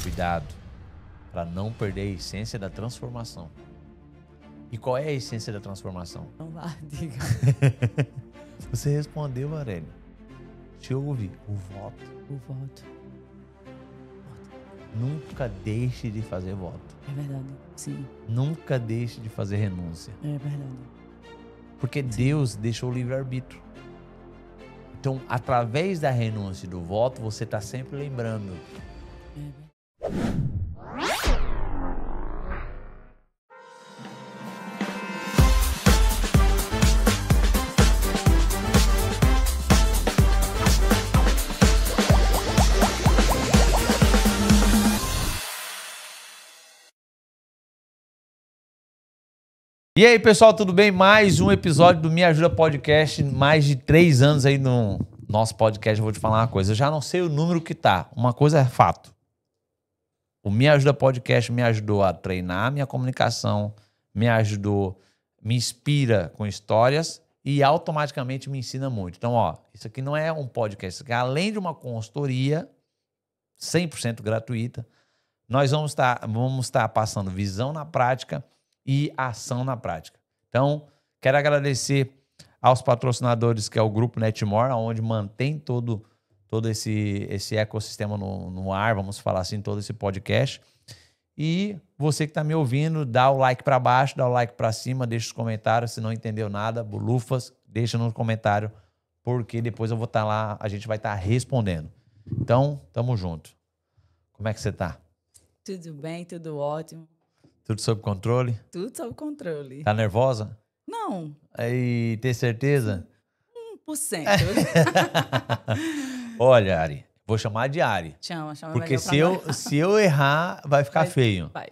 Cuidado para não perder a essência da transformação. E qual é a essência da transformação? Então vá, diga. Você respondeu, Aurélio. Te ouve o voto. O voto. Nunca deixe de fazer voto. É verdade, sim. Nunca deixe de fazer renúncia. É verdade. Porque Deus deixou o livre-arbítrio. Então, através da renúncia e do voto, você está sempre lembrando. É verdade. E aí, pessoal, tudo bem? Mais um episódio do Me Ajuda Podcast. Mais de 3 anos aí no nosso podcast. Eu vou te falar uma coisa. Eu já não sei o número que tá. Uma coisa é fato. O Me Ajuda Podcast me ajudou a treinar minha comunicação, me ajudou, me inspira com histórias e automaticamente me ensina muito. Então, ó, isso aqui não é um podcast. Isso aqui, além de uma consultoria 100% gratuita, nós vamos estar passando visão na prática e ação na prática. Então, quero agradecer aos patrocinadores, que é o Grupo Netmore, onde mantém todo esse ecossistema no ar, vamos falar assim, todo esse podcast. E você que está me ouvindo, dá o like para baixo, dá o like para cima, deixa os comentários. Se não entendeu nada, bolufas, deixa no comentário, porque depois eu vou estar lá, a gente vai estar respondendo. Então, tamo junto. Como é que você tá? Tudo bem, tudo ótimo. Tudo sob controle? Tudo sob controle. Tá nervosa? Não, E ter certeza? 1%. Olha, Ari, vou chamar de Ari. Chama Porque melhor pra nós. se eu errar, vai ficar feio. Vai.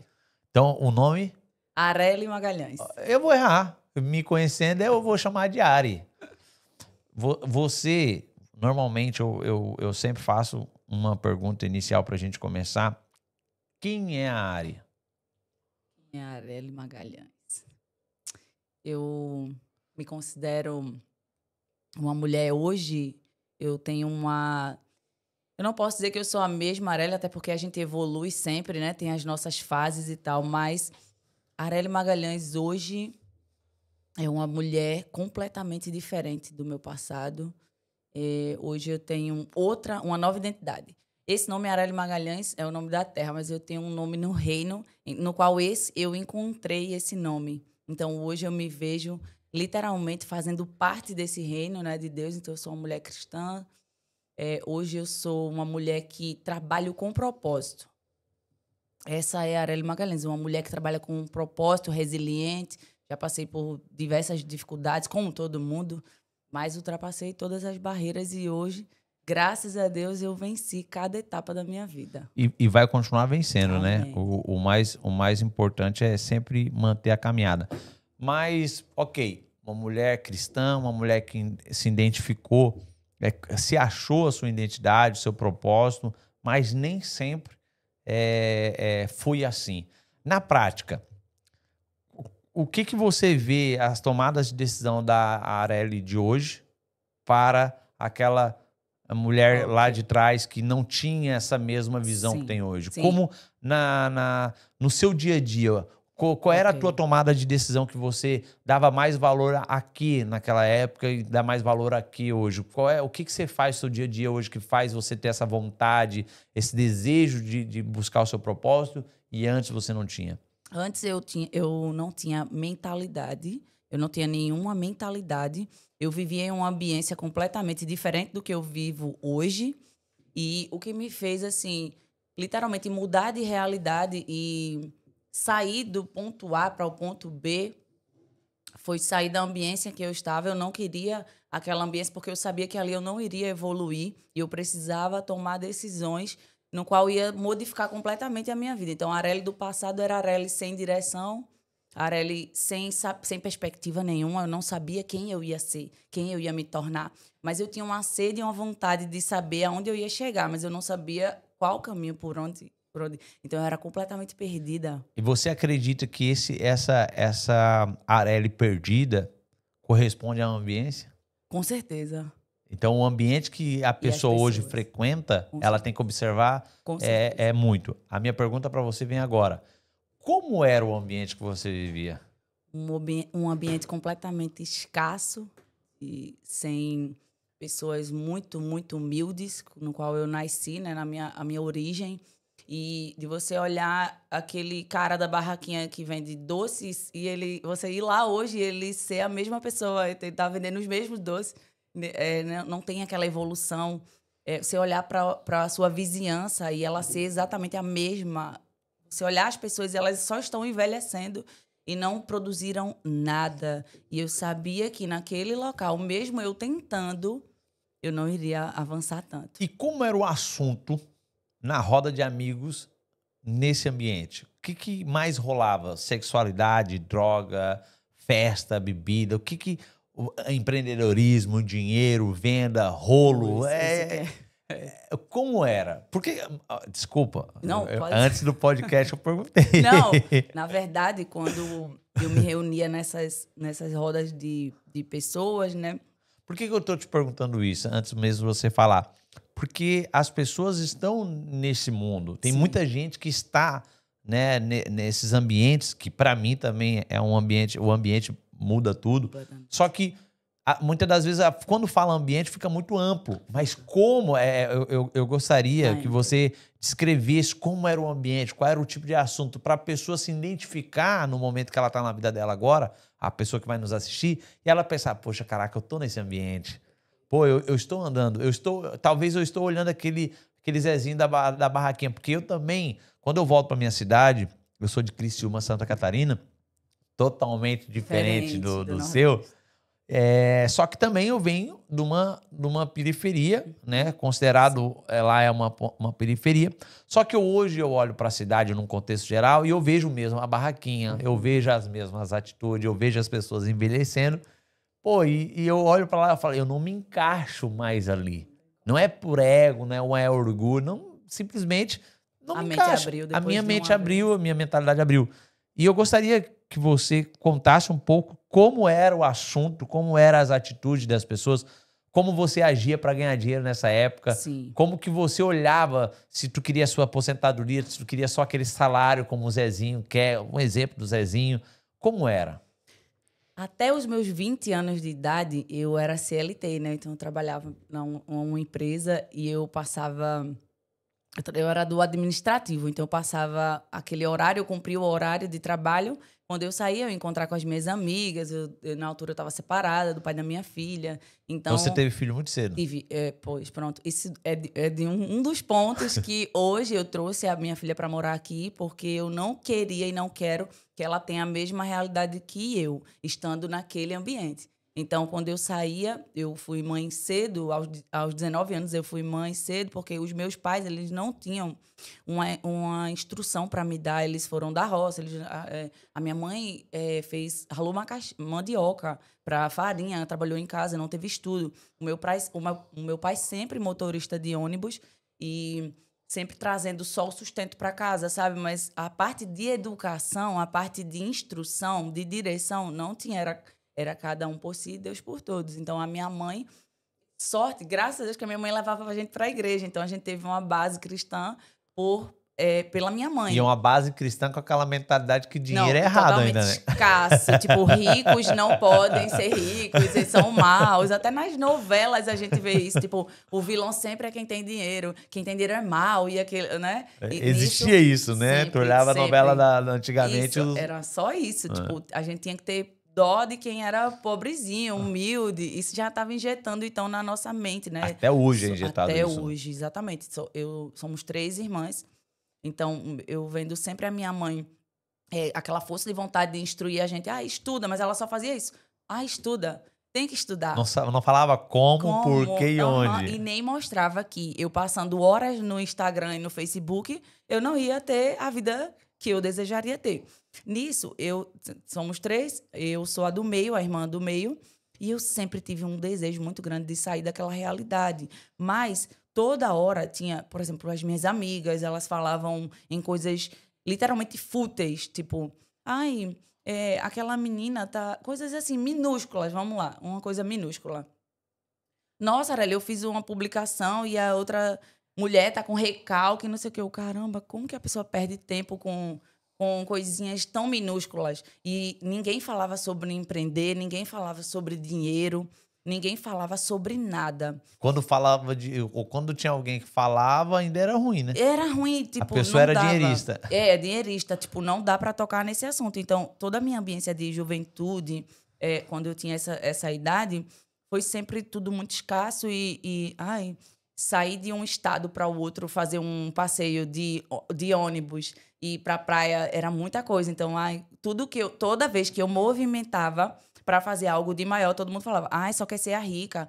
Então, o nome, Arely Magalhães. eu vou errar. Me conhecendo, eu vou chamar de Ari. Você, normalmente, eu sempre faço uma pergunta inicial pra gente começar. Quem é a Ari? É Arely Magalhães. Eu me considero uma mulher hoje. Eu tenho uma... Eu não posso dizer que eu sou a mesma Arely, até porque a gente evolui sempre, né? Tem as nossas fases e tal, mas Arely Magalhães hoje é uma mulher completamente diferente do meu passado. Hoje eu tenho uma nova identidade. Esse nome Arely Magalhães é o nome da terra, mas eu tenho um nome no reino, no qual eu encontrei esse nome. Então, hoje eu me vejo literalmente fazendo parte desse reino, né, de Deus. Então, eu sou uma mulher cristã. Hoje eu sou uma mulher que trabalha com propósito. Essa é a Arely Magalhães, uma mulher que trabalha com um propósito, resiliente. Já passei por diversas dificuldades, como todo mundo, mas ultrapassei todas as barreiras e hoje... Graças a Deus, eu venci cada etapa da minha vida. E vai continuar vencendo, Amém. né? O mais importante é sempre manter a caminhada. Mas, ok, uma mulher cristã, uma mulher que se identificou, se achou a sua identidade, o seu propósito, mas nem sempre foi assim. Na prática, o que você vê as tomadas de decisão da Arely de hoje para aquela... a mulher lá de trás que não tinha essa mesma visão que tem hoje? Sim. Como no seu dia a dia, qual era a tua tomada de decisão que você dava mais valor aqui naquela época e dá mais valor aqui hoje? O que você faz no seu dia a dia hoje que faz você ter essa vontade, esse desejo de buscar o seu propósito e antes você não tinha? Antes eu não tinha mentalidade, eu não tinha nenhuma mentalidade. Eu vivia em uma ambiência completamente diferente do que eu vivo hoje. E o que me fez, assim, literalmente mudar de realidade e sair do ponto A para o ponto B foi sair da ambiência que eu estava. Eu não queria aquela ambiência porque eu sabia que ali eu não iria evoluir e eu precisava tomar decisões no qual ia modificar completamente a minha vida. Então, a Arely do passado era a Arely sem direção, a Arely sem perspectiva nenhuma. Eu não sabia quem eu ia ser, quem eu ia me tornar. Mas eu tinha uma sede e uma vontade de saber aonde eu ia chegar, mas eu não sabia qual caminho, por onde. Então, eu era completamente perdida. E você acredita que essa Arely perdida corresponde à ambiência? Com certeza. Então, o ambiente que a pessoa hoje pessoas. frequenta, Com ela certeza. tem que observar Com certeza. é muito. A minha pergunta para você vem agora. Como era o ambiente que você vivia? Um ambiente completamente escasso e sem pessoas muito, muito humildes, no qual eu nasci, né, a minha origem. E de você olhar aquele cara da barraquinha que vende doces e você ir lá hoje e ele ser a mesma pessoa, ele tá vendendo os mesmos doces, não tem aquela evolução. Você olhar para a sua vizinhança e ela ser exatamente a mesma. Você olhar as pessoas, elas só estão envelhecendo e não produziram nada. E eu sabia que naquele local, mesmo eu tentando, eu não iria avançar tanto. E como era o assunto na roda de amigos nesse ambiente? O que mais rolava? Sexualidade, droga, festa, bebida? Empreendedorismo, dinheiro, venda, rolo? Como era? Porque, desculpa, Não, pode... antes do podcast eu perguntei. Não, na verdade, quando eu me reunia nessas rodas de pessoas, né? Por que eu estou te perguntando isso, antes mesmo de você falar? Porque as pessoas estão nesse mundo. Tem Sim. muita gente que está, né, nesses ambientes, que para mim também é um ambiente, o ambiente muda tudo. Só que muitas das vezes, quando fala ambiente, fica muito amplo. Mas como eu gostaria que você descrevesse como era o ambiente, qual era o tipo de assunto, para a pessoa se identificar no momento que ela está na vida dela agora, a pessoa que vai nos assistir, e ela pensar, poxa, caraca, eu estou nesse ambiente. Pô, eu estou andando, talvez eu estou olhando aquele Zezinho da barraquinha, porque eu também, quando eu volto para minha cidade, eu sou de Criciúma, Santa Catarina, totalmente diferente do seu. Só que também eu venho de uma periferia, né? Considerado, lá é uma periferia. Só que hoje eu olho para a cidade num contexto geral e eu vejo mesmo a barraquinha, eu vejo as mesmas atitudes, eu vejo as pessoas envelhecendo. Pô, e eu olho para lá e falo, eu não me encaixo mais ali. Não é por ego, não é orgulho, não, simplesmente não me encaixo. A minha mente abriu, a minha mentalidade abriu. E eu gostaria que você contasse um pouco como era o assunto, como eram as atitudes das pessoas, como você agia para ganhar dinheiro nessa época, Sim. como que você olhava se tu queria sua aposentadoria, se tu queria só aquele salário como o Zezinho quer, um exemplo do Zezinho, como era? Até os meus 20 anos de idade, eu era CLT, né? Então, eu trabalhava numa empresa e eu passava... Eu era do administrativo, então eu passava aquele horário, eu cumpria o horário de trabalho. Quando eu saía, eu ia encontrar com as minhas amigas. Na altura, eu estava separada do pai da minha filha. Então, você teve filho muito cedo. Tive, pois, pronto. Isso é de um dos pontos que hoje eu trouxe a minha filha para morar aqui, porque eu não queria e não quero que ela tenha a mesma realidade que eu, estando naquele ambiente. Então, quando eu saía, eu fui mãe cedo, aos 19 anos eu fui mãe cedo, porque os meus pais, eles não tinham uma instrução para me dar, eles foram da roça. A minha mãe ralou mandioca para farinha, trabalhou em casa, não teve estudo. O meu pai sempre motorista de ônibus e sempre trazendo só o sustento para casa, sabe? Mas a parte de educação, a parte de instrução, de direção, não tinha, era cada um por si, Deus por todos. Então, a minha mãe, sorte, graças a Deus que a minha mãe levava a gente para a igreja. Então, a gente teve uma base cristã pela minha mãe. E uma base cristã com aquela mentalidade que dinheiro é errado ainda, né? Escasso. Tipo, ricos não podem ser ricos, eles são maus. Até nas novelas a gente vê isso. Tipo, o vilão sempre é quem tem dinheiro é mau e aquele, né? E existia isso, né? Sempre, tu olhava a novela da antigamente. Era só isso. Tipo, a gente tinha que ter dó de quem era pobrezinho, humilde. Isso já estava injetando, então, na nossa mente, né? Até hoje é injetado isso. Até hoje, exatamente. Somos 3 irmãs. Então, eu vendo sempre a minha mãe, aquela força de vontade de instruir a gente. Estuda, mas ela só fazia isso. Estuda, tem que estudar. Não falava como, porquê e onde. E nem mostrava que eu passando horas no Instagram e no Facebook, eu não ia ter a vida que eu desejaria ter. Nisso, somos 3, eu sou a do meio, a irmã do meio, e eu sempre tive um desejo muito grande de sair daquela realidade. Mas toda hora tinha, por exemplo, as minhas amigas, elas falavam em coisas literalmente fúteis, tipo, aquela menina tá... Coisas assim, minúsculas, vamos lá, uma coisa minúscula. Nossa, Arely, eu fiz uma publicação e a outra mulher tá com recalque, não sei o quê. Eu, caramba, como que a pessoa perde tempo com coisinhas tão minúsculas? E ninguém falava sobre empreender, ninguém falava sobre dinheiro, ninguém falava sobre nada. Quando falava ou quando tinha alguém que falava, ainda era ruim, né? Era ruim, tipo, A pessoa não era dava. dinheirista. Dinheirista, tipo, não dá para tocar nesse assunto. Então, toda a minha ambiência de juventude, quando eu tinha essa idade, foi sempre tudo muito escasso sair de um estado para o outro, fazer um passeio de ônibus e ir para a praia era muita coisa. Então, toda vez que eu movimentava para fazer algo de maior, todo mundo falava, só quer ser a rica,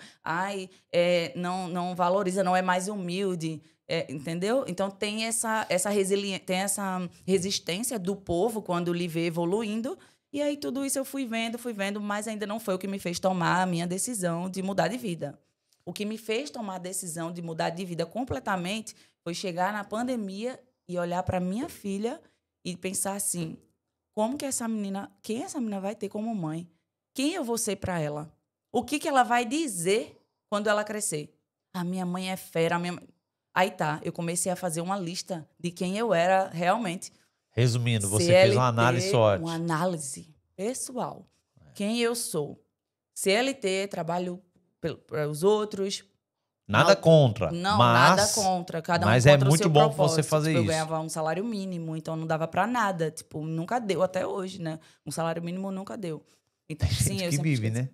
não valoriza, não é mais humilde. Entendeu? Então tem essa resiliência, tem essa resistência do povo quando lhe vê evoluindo. E aí tudo isso eu fui vendo, mas ainda não foi o que me fez tomar a minha decisão de mudar de vida. O que me fez tomar a decisão de mudar de vida completamente foi chegar na pandemia e olhar para minha filha e pensar assim, quem essa menina vai ter como mãe? Quem eu vou ser para ela? O que ela vai dizer quando ela crescer? A minha mãe é fera, Aí tá, eu comecei a fazer uma lista de quem eu era realmente. Resumindo, você CLT, fez uma análise SWOT. Uma análise pessoal. Quem eu sou. CLT, trabalho para os outros. Nada contra. Não, mas, nada contra. Cada um mas encontra é o muito seu bom propósito. você fazer Eu isso. ganhava um salário mínimo, então não dava para nada. Tipo, nunca deu até hoje, né? Um salário mínimo nunca deu. Então, Tem gente que vive, né?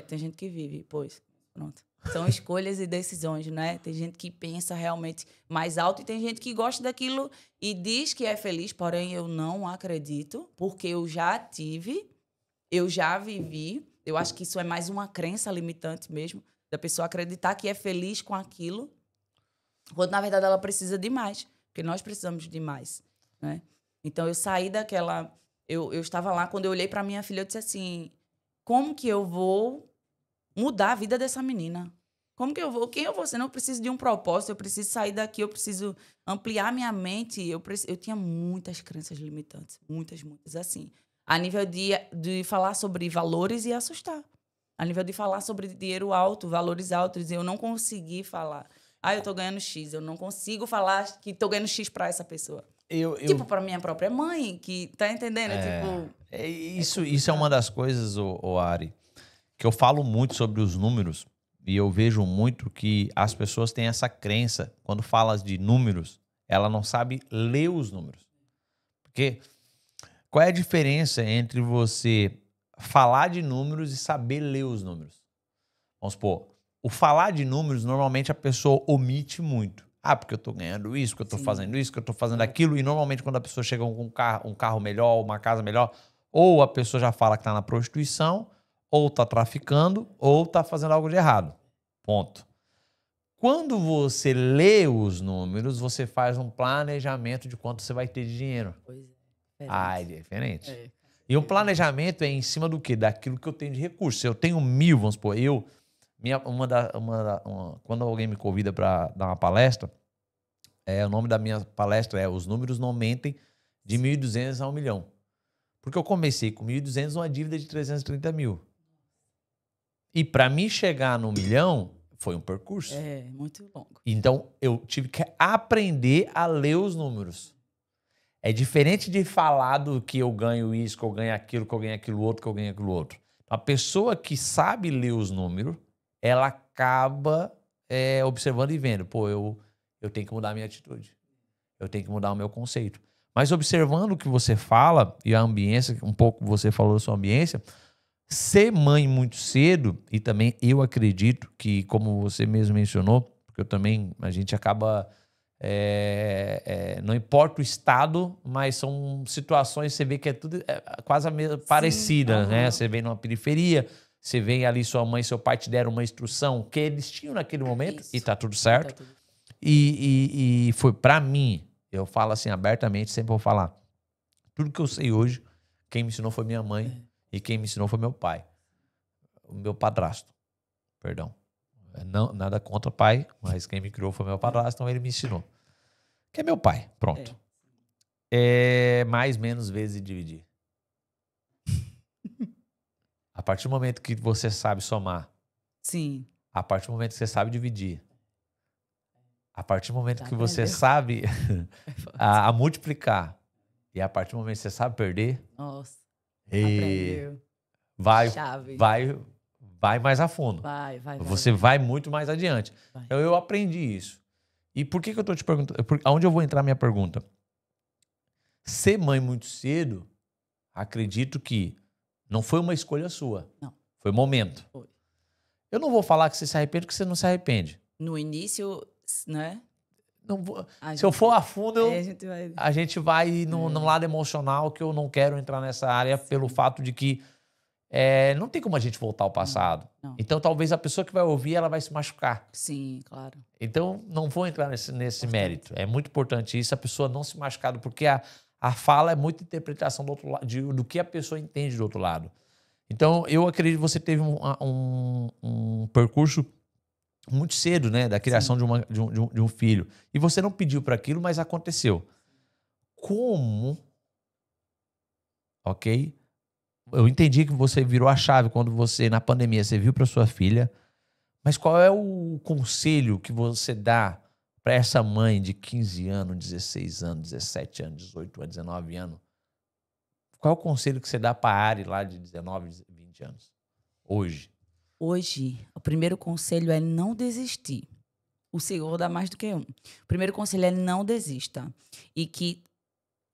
Tem gente que vive, pois. Pronto. São escolhas e decisões, né? Tem gente que pensa realmente mais alto e tem gente que gosta daquilo e diz que é feliz, porém eu não acredito, porque eu já tive, eu já vivi. Eu acho que isso é mais uma crença limitante mesmo, da pessoa acreditar que é feliz com aquilo, quando na verdade ela precisa de mais, porque nós precisamos de mais, né? Então eu saí daquela... Eu estava lá, quando eu olhei para minha filha, eu disse assim, como que eu vou mudar a vida dessa menina? Como que eu vou? Quem eu vou ser? Eu preciso de um propósito, eu preciso sair daqui, eu preciso ampliar minha mente. Eu tinha muitas crenças limitantes, muitas, assim. A nível de falar sobre valores e assustar. A nível de falar sobre dinheiro alto, valores altos, eu não consegui falar. Eu tô ganhando X, eu não consigo falar que tô ganhando X para essa pessoa. Tipo, para minha própria mãe, que tá entendendo? Isso é uma das coisas, Ari, que eu falo muito sobre os números e eu vejo muito que as pessoas têm essa crença, quando falas de números, ela não sabe ler os números. Porque qual é a diferença entre você falar de números e saber ler os números? Vamos supor, o falar de números, normalmente a pessoa omite muito. Porque eu tô ganhando isso, que eu tô fazendo isso, que eu tô fazendo aquilo. E normalmente quando a pessoa chega com um carro melhor, uma casa melhor, ou a pessoa já fala que tá na prostituição, ou tá traficando, ou tá fazendo algo de errado. Ponto. Quando você lê os números, você faz um planejamento de quanto você vai ter de dinheiro. Pois é. É diferente. E o planejamento é em cima do quê? Daquilo que eu tenho de recursos. Se eu tenho 1.000, vamos supor, quando alguém me convida para dar uma palestra, o nome da minha palestra é Os Números Não Mentem, de 1.200 a 1 milhão. Porque eu comecei com 1.200 uma dívida de 330 mil. E para mim chegar no 1 milhão, foi um percurso. Muito longo. Então, eu tive que aprender a ler os números. É diferente de falar do que eu ganho isso, que eu ganho aquilo, que eu ganho aquilo outro, que eu ganho aquilo outro. A pessoa que sabe ler os números, ela acaba observando e vendo. Eu tenho que mudar a minha atitude. Eu tenho que mudar o meu conceito. Mas observando o que você fala e a ambiência, um pouco você falou da sua ambiência, ser mãe muito cedo, e também eu acredito que, como você mesmo mencionou, porque a gente acaba... não importa o estado, mas são situações, você vê que é tudo quase parecida, né? Você vem numa periferia, você vem ali, sua mãe e seu pai te deram uma instrução que eles tinham naquele momento. Isso. E tá tudo certo. E foi pra mim, eu falo assim abertamente, sempre vou falar, tudo que eu sei hoje, quem me ensinou foi minha mãe e quem me ensinou foi meu pai, o meu padrasto, perdão. Não, nada contra o pai, mas quem me criou foi meu padrasto, então ele me ensinou. Que é meu pai, pronto. Mais, menos vezes dividir. A partir do momento que você sabe somar, sim, A partir do momento que você sabe dividir. A partir do momento que você Aprendeu. sabe a multiplicar. E a partir do momento que você sabe perder, Nossa, e aprendeu. vai mais a fundo. Vai. Você vai muito mais adiante. Vai. Então eu aprendi isso. E por que eu tô te perguntando? Aonde eu vou entrar a minha pergunta? Ser mãe muito cedo, acredito que não foi uma escolha sua. Não. Foi momento. Foi. Eu não vou falar que você se arrepende, porque você não se arrepende. No início, né? Não vou, se eu for a fundo, a gente vai no lado emocional, que eu não quero entrar nessa área pelo fato de que não tem como a gente voltar ao passado. Não. Então, talvez a pessoa que vai ouvir, ela vai se machucar. Sim, claro. Então, não vou entrar nesse mérito. É muito importante isso, a pessoa não se machucar, porque a fala é muita interpretação do outro lado, do que a pessoa entende do outro lado. Então, eu acredito que você teve um percurso muito cedo, né, da criação de um filho. E você não pediu para aquilo, mas aconteceu. Como? Ok? Eu entendi que você virou a chave quando você, na pandemia, você viu para sua filha. Mas qual é o conselho que você dá para essa mãe de 15 anos, 16 anos, 17 anos, 18 anos, 19 anos? Qual é o conselho que você dá para a Ari lá de 19, 20 anos? Hoje. Hoje, o primeiro conselho é não desistir. O Senhor dá mais do que um. O primeiro conselho é não desista. E que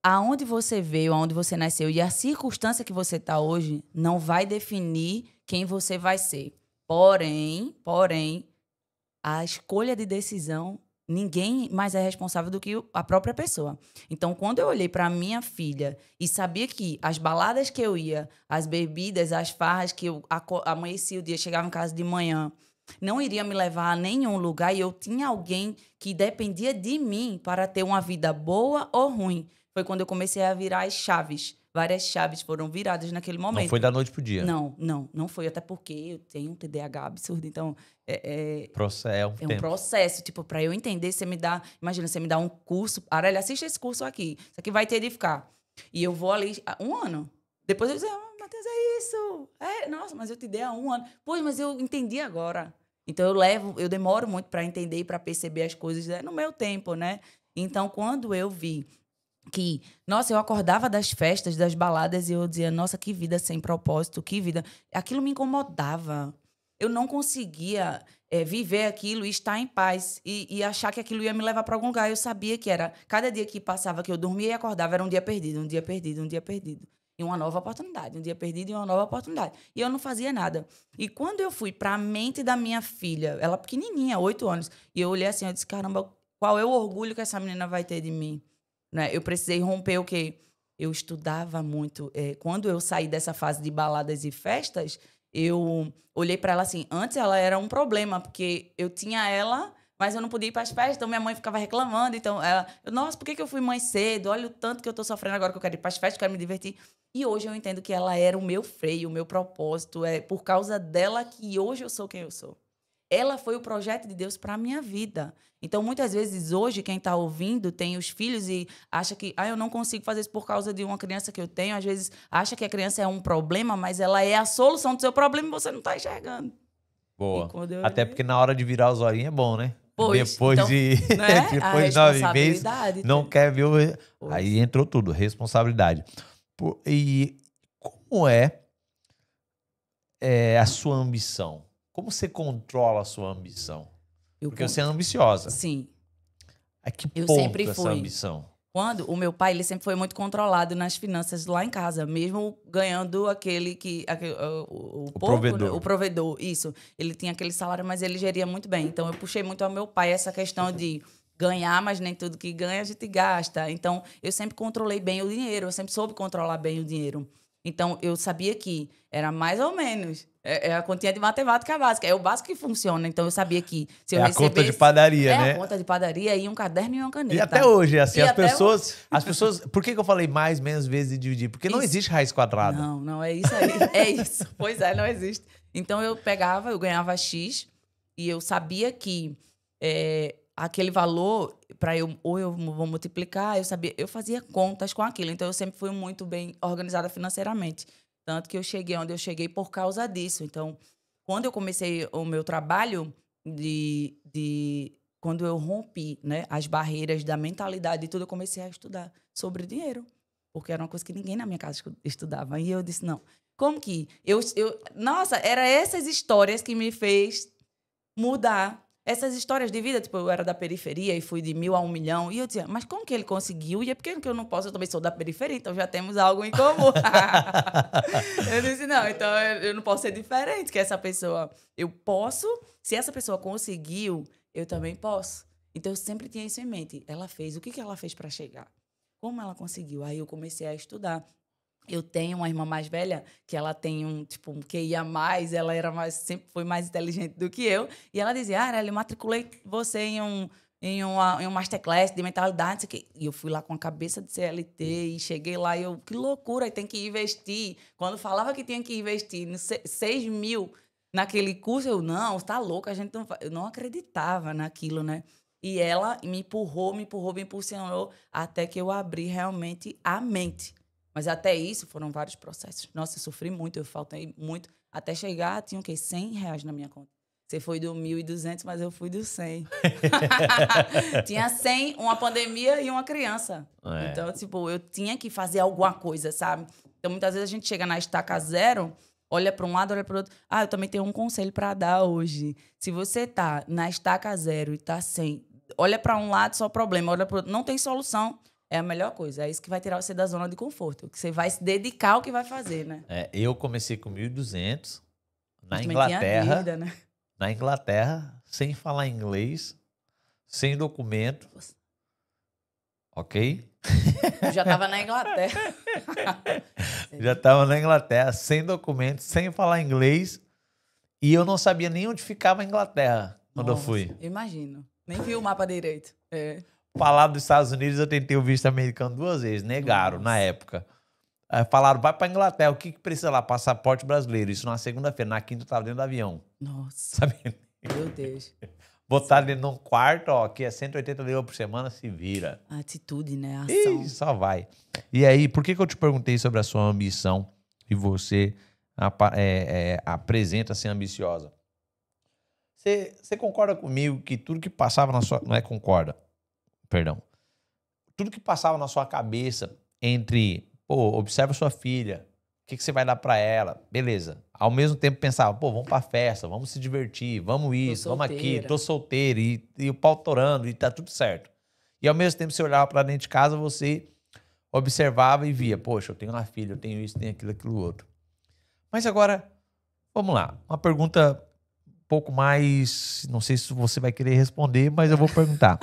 aonde você veio, aonde você nasceu e a circunstância que você está hoje não vai definir quem você vai ser. Porém, a escolha de decisão, ninguém mais é responsável do que a própria pessoa. Então, quando eu olhei para minha filha e sabia que as baladas que eu ia, as bebidas, as farras que eu amanhecia o dia, chegava em casa de manhã, não iria me levar a nenhum lugar e eu tinha alguém que dependia de mim para ter uma vida boa ou ruim. Foi quando eu comecei a virar as chaves. Várias chaves foram viradas naquele momento. Não foi da noite pro dia. Não foi. Até porque eu tenho um TDAH absurdo. Então, é um processo. Tipo, para eu entender, imagina, você me dá um curso. Arely, assiste esse curso aqui. Isso aqui vai te edificar. E eu vou ali 1 ano. Depois eu dizer, Matheus, é isso. Nossa, mas eu te dei há 1 ano. Pô, mas eu entendi agora. Então, eu demoro muito para entender e para perceber as coisas no meu tempo, né? Então, quando eu vi que, nossa, eu acordava das festas, das baladas e eu dizia, nossa, que vida sem propósito, que vida. Aquilo me incomodava. Eu não conseguia viver aquilo e estar em paz e achar que aquilo ia me levar para algum lugar. Eu sabia que era, cada dia que passava, que eu dormia e acordava, era um dia perdido, um dia perdido, um dia perdido. E uma nova oportunidade, um dia perdido e uma nova oportunidade. E eu não fazia nada. E quando eu fui para a mente da minha filha, ela pequenininha, 8 anos, e eu olhei assim, eu disse, caramba, qual é o orgulho que essa menina vai ter de mim? Né? Eu precisei romper o quê? Eu estudava muito. Quando eu saí dessa fase de baladas e festas, eu olhei para ela assim. Antes ela era um problema, porque eu tinha ela, mas eu não podia ir para as festas, então minha mãe ficava reclamando. Então, nossa, por que eu fui mãe cedo? Olha o tanto que eu tô sofrendo agora que eu quero ir para as festas, quero me divertir. E hoje eu entendo que ela era o meu freio, o meu propósito. É por causa dela que hoje eu sou quem eu sou. Ela foi o projeto de Deus para a minha vida. Então, muitas vezes, hoje, quem está ouvindo tem os filhos e acha que eu não consigo fazer isso por causa de uma criança que eu tenho. Às vezes, acha que a criança é um problema, mas ela é a solução do seu problema e você não está enxergando. Boa. Até porque na hora de virar os olhinhos é bom, né? Pois, depois então, de né? depois de 9 meses, não quer ver o... Pois. Aí entrou tudo, responsabilidade. E como é a sua ambição? Como você controla a sua ambição? Porque você é ambiciosa. Sim. A que eu ponto sempre essa fui. ambição? Quando o meu pai, ele sempre foi muito controlado nas finanças lá em casa, mesmo ganhando o provedor. Né? O provedor, isso. Ele tinha aquele salário, mas ele geria muito bem. Então, eu puxei muito ao meu pai essa questão de ganhar, mas nem tudo que ganha a gente gasta. Então, eu sempre controlei bem o dinheiro, eu sempre soube controlar bem o dinheiro. Então, eu sabia que era mais ou menos. É a continha de matemática básica. É o básico que funciona. Então, eu sabia que se eu recebesse... a conta de padaria, né? É a conta de padaria e um caderno e uma caneta. E até hoje, assim, as pessoas... Por que eu falei mais, menos vezes de dividir? Porque não existe raiz quadrada. Não, é isso aí. É isso. Pois é, não existe. Então, eu ganhava X e eu sabia que aquele valor, para eu vou multiplicar, eu fazia contas com aquilo. Então, eu sempre fui muito bem organizada financeiramente. Tanto que eu cheguei onde eu cheguei por causa disso. Então, quando eu comecei o meu trabalho quando eu rompi, né, as barreiras da mentalidade e tudo, eu comecei a estudar sobre dinheiro. Porque era uma coisa que ninguém na minha casa estudava. E eu disse, não. Como que? Nossa, eram essas histórias que me fez mudar. Essas histórias de vida, tipo, eu era da periferia e fui de 1.000 a 1 milhão. E eu dizia, mas como que ele conseguiu? E é porque eu não posso, eu também sou da periferia, então já temos algo em comum. Eu disse, não, então eu não posso ser diferente que essa pessoa. Eu posso, se essa pessoa conseguiu, eu também posso. Então eu sempre tinha isso em mente. Ela fez, o que ela fez para chegar? Como ela conseguiu? Aí eu comecei a estudar. Eu tenho uma irmã mais velha que ela tem um QI a mais, ela sempre foi mais inteligente do que eu. E ela dizia, eu matriculei você em um masterclass de mentalidade, não sei o quê. E eu fui lá com a cabeça de CLT e cheguei lá e eu, que loucura, tem que investir. Quando falava que tinha que investir 6 mil naquele curso, eu, não, você tá louca, a gente não eu não acreditava naquilo, né? E ela me empurrou, me impulsionou até que eu abri realmente a mente. Mas até isso foram vários processos. Nossa, eu sofri muito, eu faltei muito. Até chegar, tinha o quê? R$100 na minha conta. Você foi do 1.200, mas eu fui do 100. Tinha 100, uma pandemia e uma criança. É. Então, tipo, eu tinha que fazer alguma coisa, sabe? Então, muitas vezes a gente chega na estaca zero, olha para um lado, olha para o outro. Eu também tenho um conselho para dar hoje. Se você tá na estaca zero e tá sem, olha para um lado, só problema, olha para o outro, não tem solução. É a melhor coisa. É isso que vai tirar você da zona de conforto. Que você vai se dedicar ao que vai fazer, né? Eu comecei com 1.200 na Também Inglaterra. tinha dívida, né? Na Inglaterra, sem falar inglês, sem documento. Ok? Eu já estava na Inglaterra. Já estava na Inglaterra, sem documento, sem falar inglês. E eu não sabia nem onde ficava a Inglaterra quando eu fui. Imagino. Nem vi o mapa direito. Falar dos Estados Unidos, eu tentei o visto americano 2 vezes. Negaram na época. Falaram, vai pra Inglaterra. O que precisa lá? Passaporte brasileiro. Isso na segunda-feira. Na quinta eu tava dentro do avião. Nossa. Sabe? Meu Deus. Botaram dentro de um quarto, ó, que é 180 libras por semana, se vira. A atitude, né? A ação. Ih, só vai. E aí, por que eu te perguntei sobre a sua ambição e você apresenta ser ambiciosa? Você concorda comigo que tudo que passava na sua... Não é concorda, perdão. Tudo que passava na sua cabeça entre, observa sua filha, o que você vai dar pra ela, beleza. Ao mesmo tempo pensava, vamos pra festa, vamos se divertir, vamos isso, vamos aquilo, tô solteiro e o pau torando e tá tudo certo. E ao mesmo tempo você olhava pra dentro de casa, você observava e via, poxa, eu tenho uma filha, eu tenho isso, tenho aquilo outro. Mas agora, vamos lá, uma pergunta um pouco mais, não sei se você vai querer responder, mas eu vou perguntar.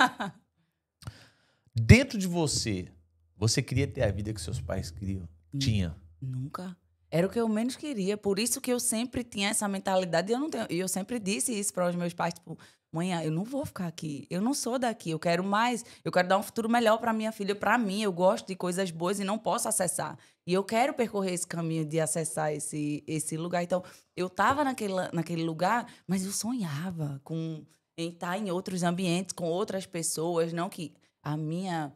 Dentro de você queria ter a vida que seus pais queriam? Tinha? Nunca. Era o que eu menos queria. Por isso que eu sempre tinha essa mentalidade. E eu sempre disse isso para os meus pais, tipo, mãe, eu não vou ficar aqui. Eu não sou daqui. Eu quero mais. Eu quero dar um futuro melhor para minha filha, para mim. Eu gosto de coisas boas e não posso acessar. E eu quero percorrer esse caminho de acessar esse lugar. Então, eu estava naquele lugar, mas eu sonhava em estar em outros ambientes, com outras pessoas. Não que a minha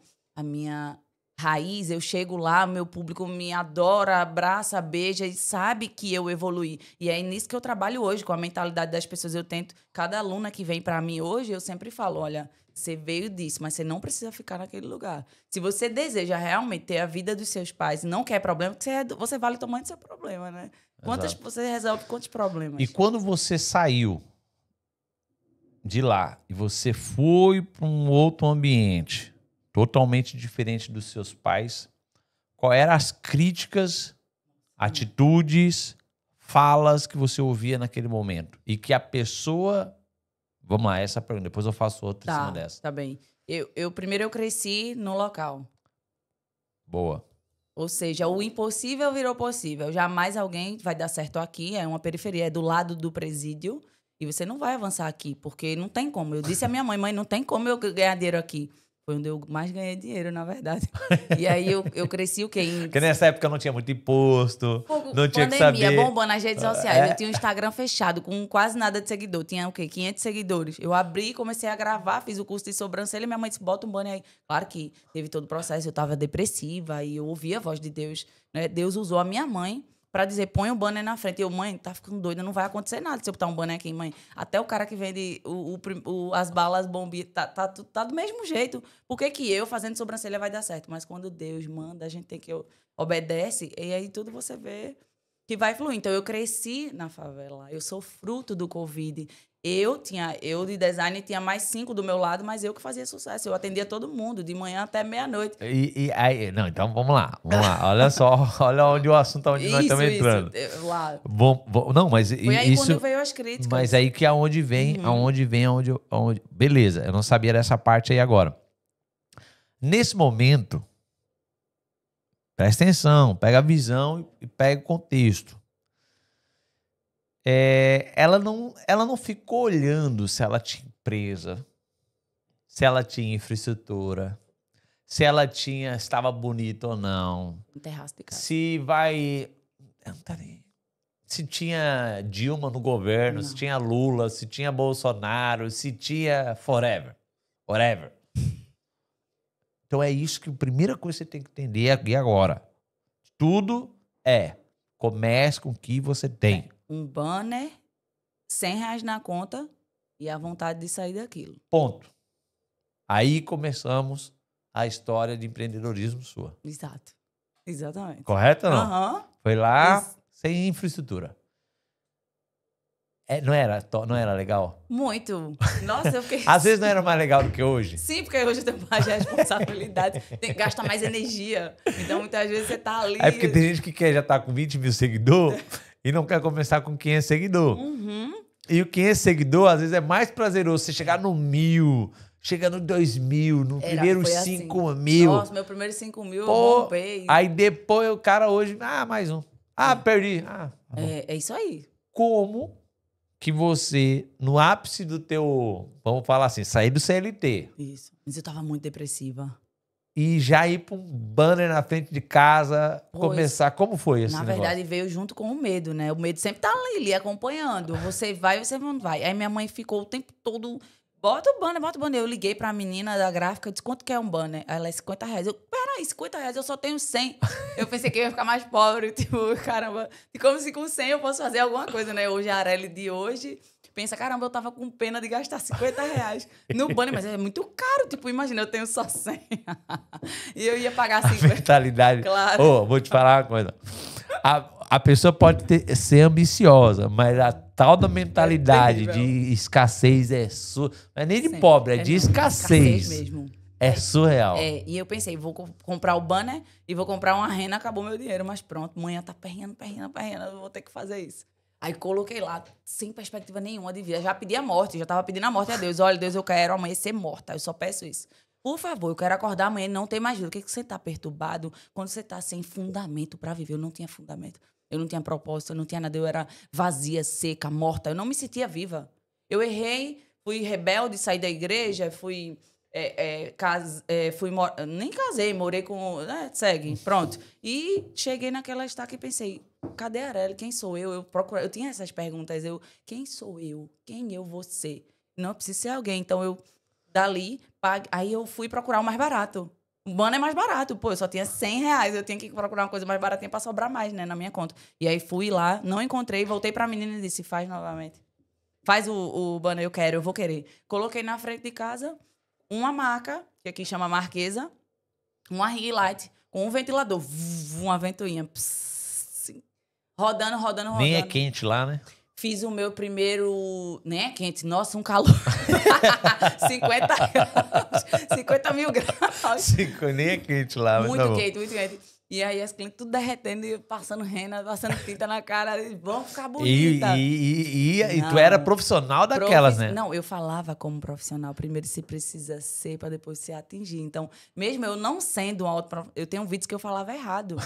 raiz, eu chego lá, meu público me adora, abraça, beija e sabe que eu evoluí. E é nisso que eu trabalho hoje, com a mentalidade das pessoas. Eu tento, cada aluna que vem para mim hoje, eu sempre falo, olha, você veio disso, mas você não precisa ficar naquele lugar. Se você deseja realmente ter a vida dos seus pais e não quer problema, porque você vale o tamanho do seu problema, né? Você resolve quantos problemas? E quando você saiu de lá e você foi para um outro ambiente totalmente diferente dos seus pais, qual eram as críticas, atitudes, falas que você ouvia naquele momento? E que a pessoa... Vamos lá, essa pergunta. Depois eu faço outra em cima dessa. Tá bem. Primeiro eu cresci no local. Boa. Ou seja, o impossível virou possível. Jamais alguém vai dar certo aqui. É uma periferia, é do lado do presídio. E você não vai avançar aqui, porque não tem como. Eu disse à minha mãe, não tem como eu ganhar dinheiro aqui. Foi onde eu mais ganhei dinheiro, na verdade. E aí eu cresci o quê? Porque nessa época não tinha muito imposto, não tinha que saber... Pandemia, bombando nas redes sociais. Eu tinha um Instagram fechado, com quase nada de seguidor. Tinha o quê? 500 seguidores. Eu abri, comecei a gravar, fiz o curso de sobrancelha e minha mãe disse, bota um banner aí. Claro que teve todo o processo, eu estava depressiva e eu ouvia a voz de Deus. Né? Deus usou a minha mãe pra dizer, põe o banner na frente. Eu, mãe, tá ficando doida, não vai acontecer nada se eu botar um banner aqui, mãe. Até o cara que vende as balas, bombinhas, tá do mesmo jeito. Por que eu, fazendo sobrancelha, vai dar certo? Mas quando Deus manda, a gente tem que obedece, e aí tudo você vê que vai fluir. Então, eu cresci na favela. Eu sou fruto do Covid. Eu de design, tinha mais 5 do meu lado, mas eu que fazia sucesso. Eu atendia todo mundo, de manhã até meia-noite. Aí, não, então vamos lá. Olha só, olha onde o assunto, onde nós estamos entrando. Lá. Não, mas Foi aí isso, quando veio as críticas. mas aí que é aonde vem, beleza, eu não sabia dessa parte aí agora. Nesse momento, presta atenção, pega a visão e pega o contexto. Ela não ficou olhando se ela tinha empresa, se ela tinha infraestrutura, se ela estava bonita ou não. Um terraço de casa. Se tinha Dilma no governo, se tinha Lula, se tinha Bolsonaro, se tinha whatever. Então é isso que a primeira coisa que você tem que entender aqui agora. Tudo comece com o que você tem. Um banner, R$100 na conta e a vontade de sair daquilo. Ponto. Aí começamos a história de empreendedorismo sua. Exato. Exatamente. Correto ou não? Uhum. Foi lá sem infraestrutura. Não era legal? Muito. Nossa, eu fiquei... Às vezes não era mais legal do que hoje. Sim, porque hoje eu tenho mais responsabilidade, gasta mais energia. Então, muitas vezes você tá ali... É porque tem gente que já tá com 20 mil seguidores e não quer começar com 500 seguidores. Uhum. E o 500 seguidores, às vezes, é mais prazeroso você chegar no 1.000, chegar no 2.000, no primeiro 5 mil. Nossa, meu primeiro 5 mil eu bombei. Aí depois o cara hoje, mais um. Perdi. É isso aí. Como que você, no ápice do teu, vamos falar assim, sair do CLT. Isso. Mas eu tava muito depressiva. E já ir para um banner na frente de casa, começar. Como foi esse negócio? Na verdade, veio junto com o medo, né? O medo sempre tá ali acompanhando. Você vai, você não vai. Aí minha mãe ficou o tempo todo... Bota o banner. Eu liguei pra menina da gráfica, disse, quanto que é um banner? Aí ela, R$50. Eu, peraí, R$50, eu só tenho 100. Eu pensei que eu ia ficar mais pobre, tipo, caramba. E como se com 100 eu fosse fazer alguma coisa, né? Hoje, a Arely de hoje, pensa, caramba, eu tava com pena de gastar R$50 no banner, mas é muito caro, tipo, imagina, eu tenho só 100. E eu ia pagar 50. Mentalidade. Claro. Vou te falar uma coisa. A pessoa pode ser ambiciosa, mas a tal da mentalidade de escassez não é nem de pobre, é de escassez mesmo. É surreal. E eu pensei, vou comprar o banner e vou comprar uma rena, acabou meu dinheiro, mas pronto, manhã tá perrendo, eu vou ter que fazer isso. Aí coloquei lá, sem perspectiva nenhuma de vida, já pedi a morte, já tava pedindo a morte a Deus. Olha, Deus, eu quero amanhecer morta, eu só peço isso. Por favor, eu quero acordar amanhã e não ter mais vida. O que você tá perturbado quando você tá sem fundamento pra viver? Eu não tinha fundamento. Eu não tinha propósito, eu não tinha nada. Eu era vazia, seca, morta. Eu não me sentia viva. Eu errei, fui rebelde, saí da igreja, nem casei, morei com... segue, pronto. E cheguei naquela estaca e pensei, cadê a Arely? Quem sou eu? Eu tinha essas perguntas. Quem sou eu? Quem eu vou ser? Não, eu preciso ser alguém. Então, dali, aí eu fui procurar o mais barato. O banner é mais barato. Pô, eu só tinha R$100. Eu tinha que procurar uma coisa mais baratinha pra sobrar mais, né, na minha conta. E aí fui lá, não encontrei, voltei pra menina e disse, faz novamente. Faz o banner, eu vou querer. Coloquei na frente de casa uma maca, que aqui chama Marquesa, uma ring light, com um ventilador, uma ventoinha. Pss, rodando. Nem é quente lá, né? Fiz o meu primeiro... Nem é quente. Nossa, um calor. 50 graus. 50 mil graus. Nem é quente lá. Muito quente. E aí as clientes tudo derretendo e passando rena, passando tinta na cara. Vão ficar bonita. E tu era profissional daquelas, né? Não, eu falava como profissional. Primeiro se precisa ser para depois se atingir. Então, mesmo eu não sendo um eu tenho vídeos que eu falava errado.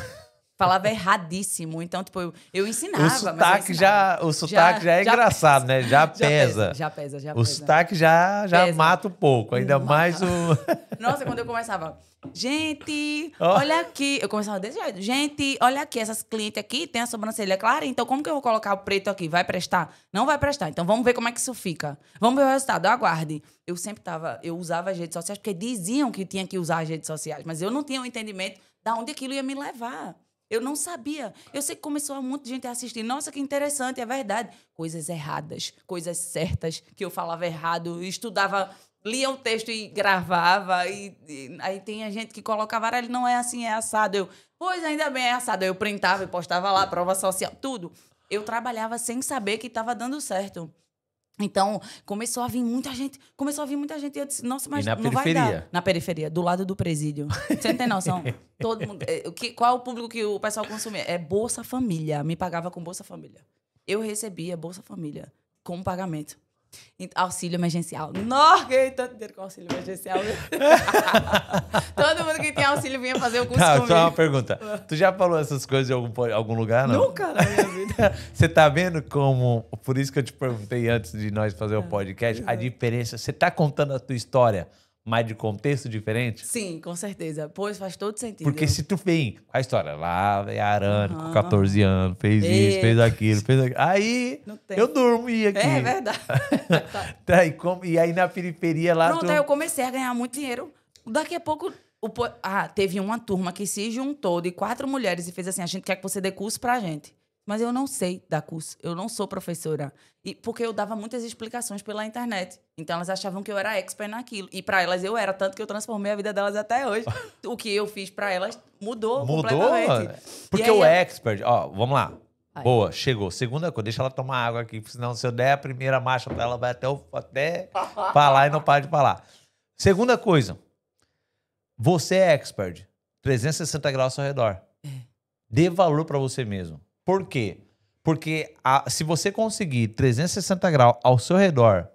Falava erradíssimo. Então, tipo, eu ensinava. O sotaque já é engraçado, né? Já pesa. Já pesa. O sotaque já mata um pouco. Ainda mais o... Nossa, quando eu começava... Gente, olha aqui. Eu começava desse jeito. Gente, olha aqui. Essas clientes aqui têm a sobrancelha clara. Então, como que eu vou colocar o preto aqui? Vai prestar? Não vai prestar. Então, vamos ver como é que isso fica. Vamos ver o resultado. Aguarde. Eu usava as redes sociais porque diziam que tinha que usar as redes sociais. Mas eu não tinha o entendimento de onde aquilo ia me levar. Eu não sabia. Eu sei que começou a muita gente a assistir. Nossa, que interessante, é verdade. Coisas erradas, coisas certas, que eu falava errado, estudava, lia o texto e gravava. E aí tem a gente que colocava, ele não é assim, é assado. Eu, pois ainda bem, é assado. Eu printava e postava lá, prova social, tudo. Eu trabalhava sem saber que estava dando certo. Então, começou a vir muita gente. E eu disse, nossa, mas não vai dar. Na periferia, do lado do presídio. Você não tem noção? Todo mundo, qual é o público que o pessoal consumia? É Bolsa Família. Me pagava com Bolsa Família. Eu recebia Bolsa Família como pagamento. Auxílio emergencial. Nossa, ganhei tanto dinheiro com auxílio emergencial. Todo mundo que tinha auxílio vinha fazer o curso comigo. Só uma pergunta. Tu já falou essas coisas em algum lugar, não? Nunca na minha vida. Você tá vendo como... Por isso que eu te perguntei antes de nós fazer o podcast, a diferença... Você tá contando a tua história, mas de contexto diferente? Sim, com certeza. Pois faz todo sentido. Porque se tu vem a história lá, a Arana, com 14 anos, fez isso, fez aquilo, aí eu dormi aqui. É verdade. E aí na periferia lá... Pronto, aí eu comecei a ganhar muito dinheiro. Daqui a pouco... teve uma turma que se juntou de 4 mulheres e fez assim, a gente quer que você dê curso pra gente. Mas eu não sei dar curso, eu não sou professora. Porque eu dava muitas explicações pela internet. Então elas achavam que eu era expert naquilo. E pra elas eu era, tanto que eu transformei a vida delas até hoje. O que eu fiz pra elas mudou completamente. Porque o expert, vamos lá. Boa, chegou. Segunda coisa, deixa ela tomar água aqui, senão se eu der a primeira marcha pra ela, vai até falar e não para de falar. Segunda coisa, você é expert. 360 graus ao seu redor. Dê valor pra você mesmo. Por quê? Porque se você conseguir 360 graus ao seu redor,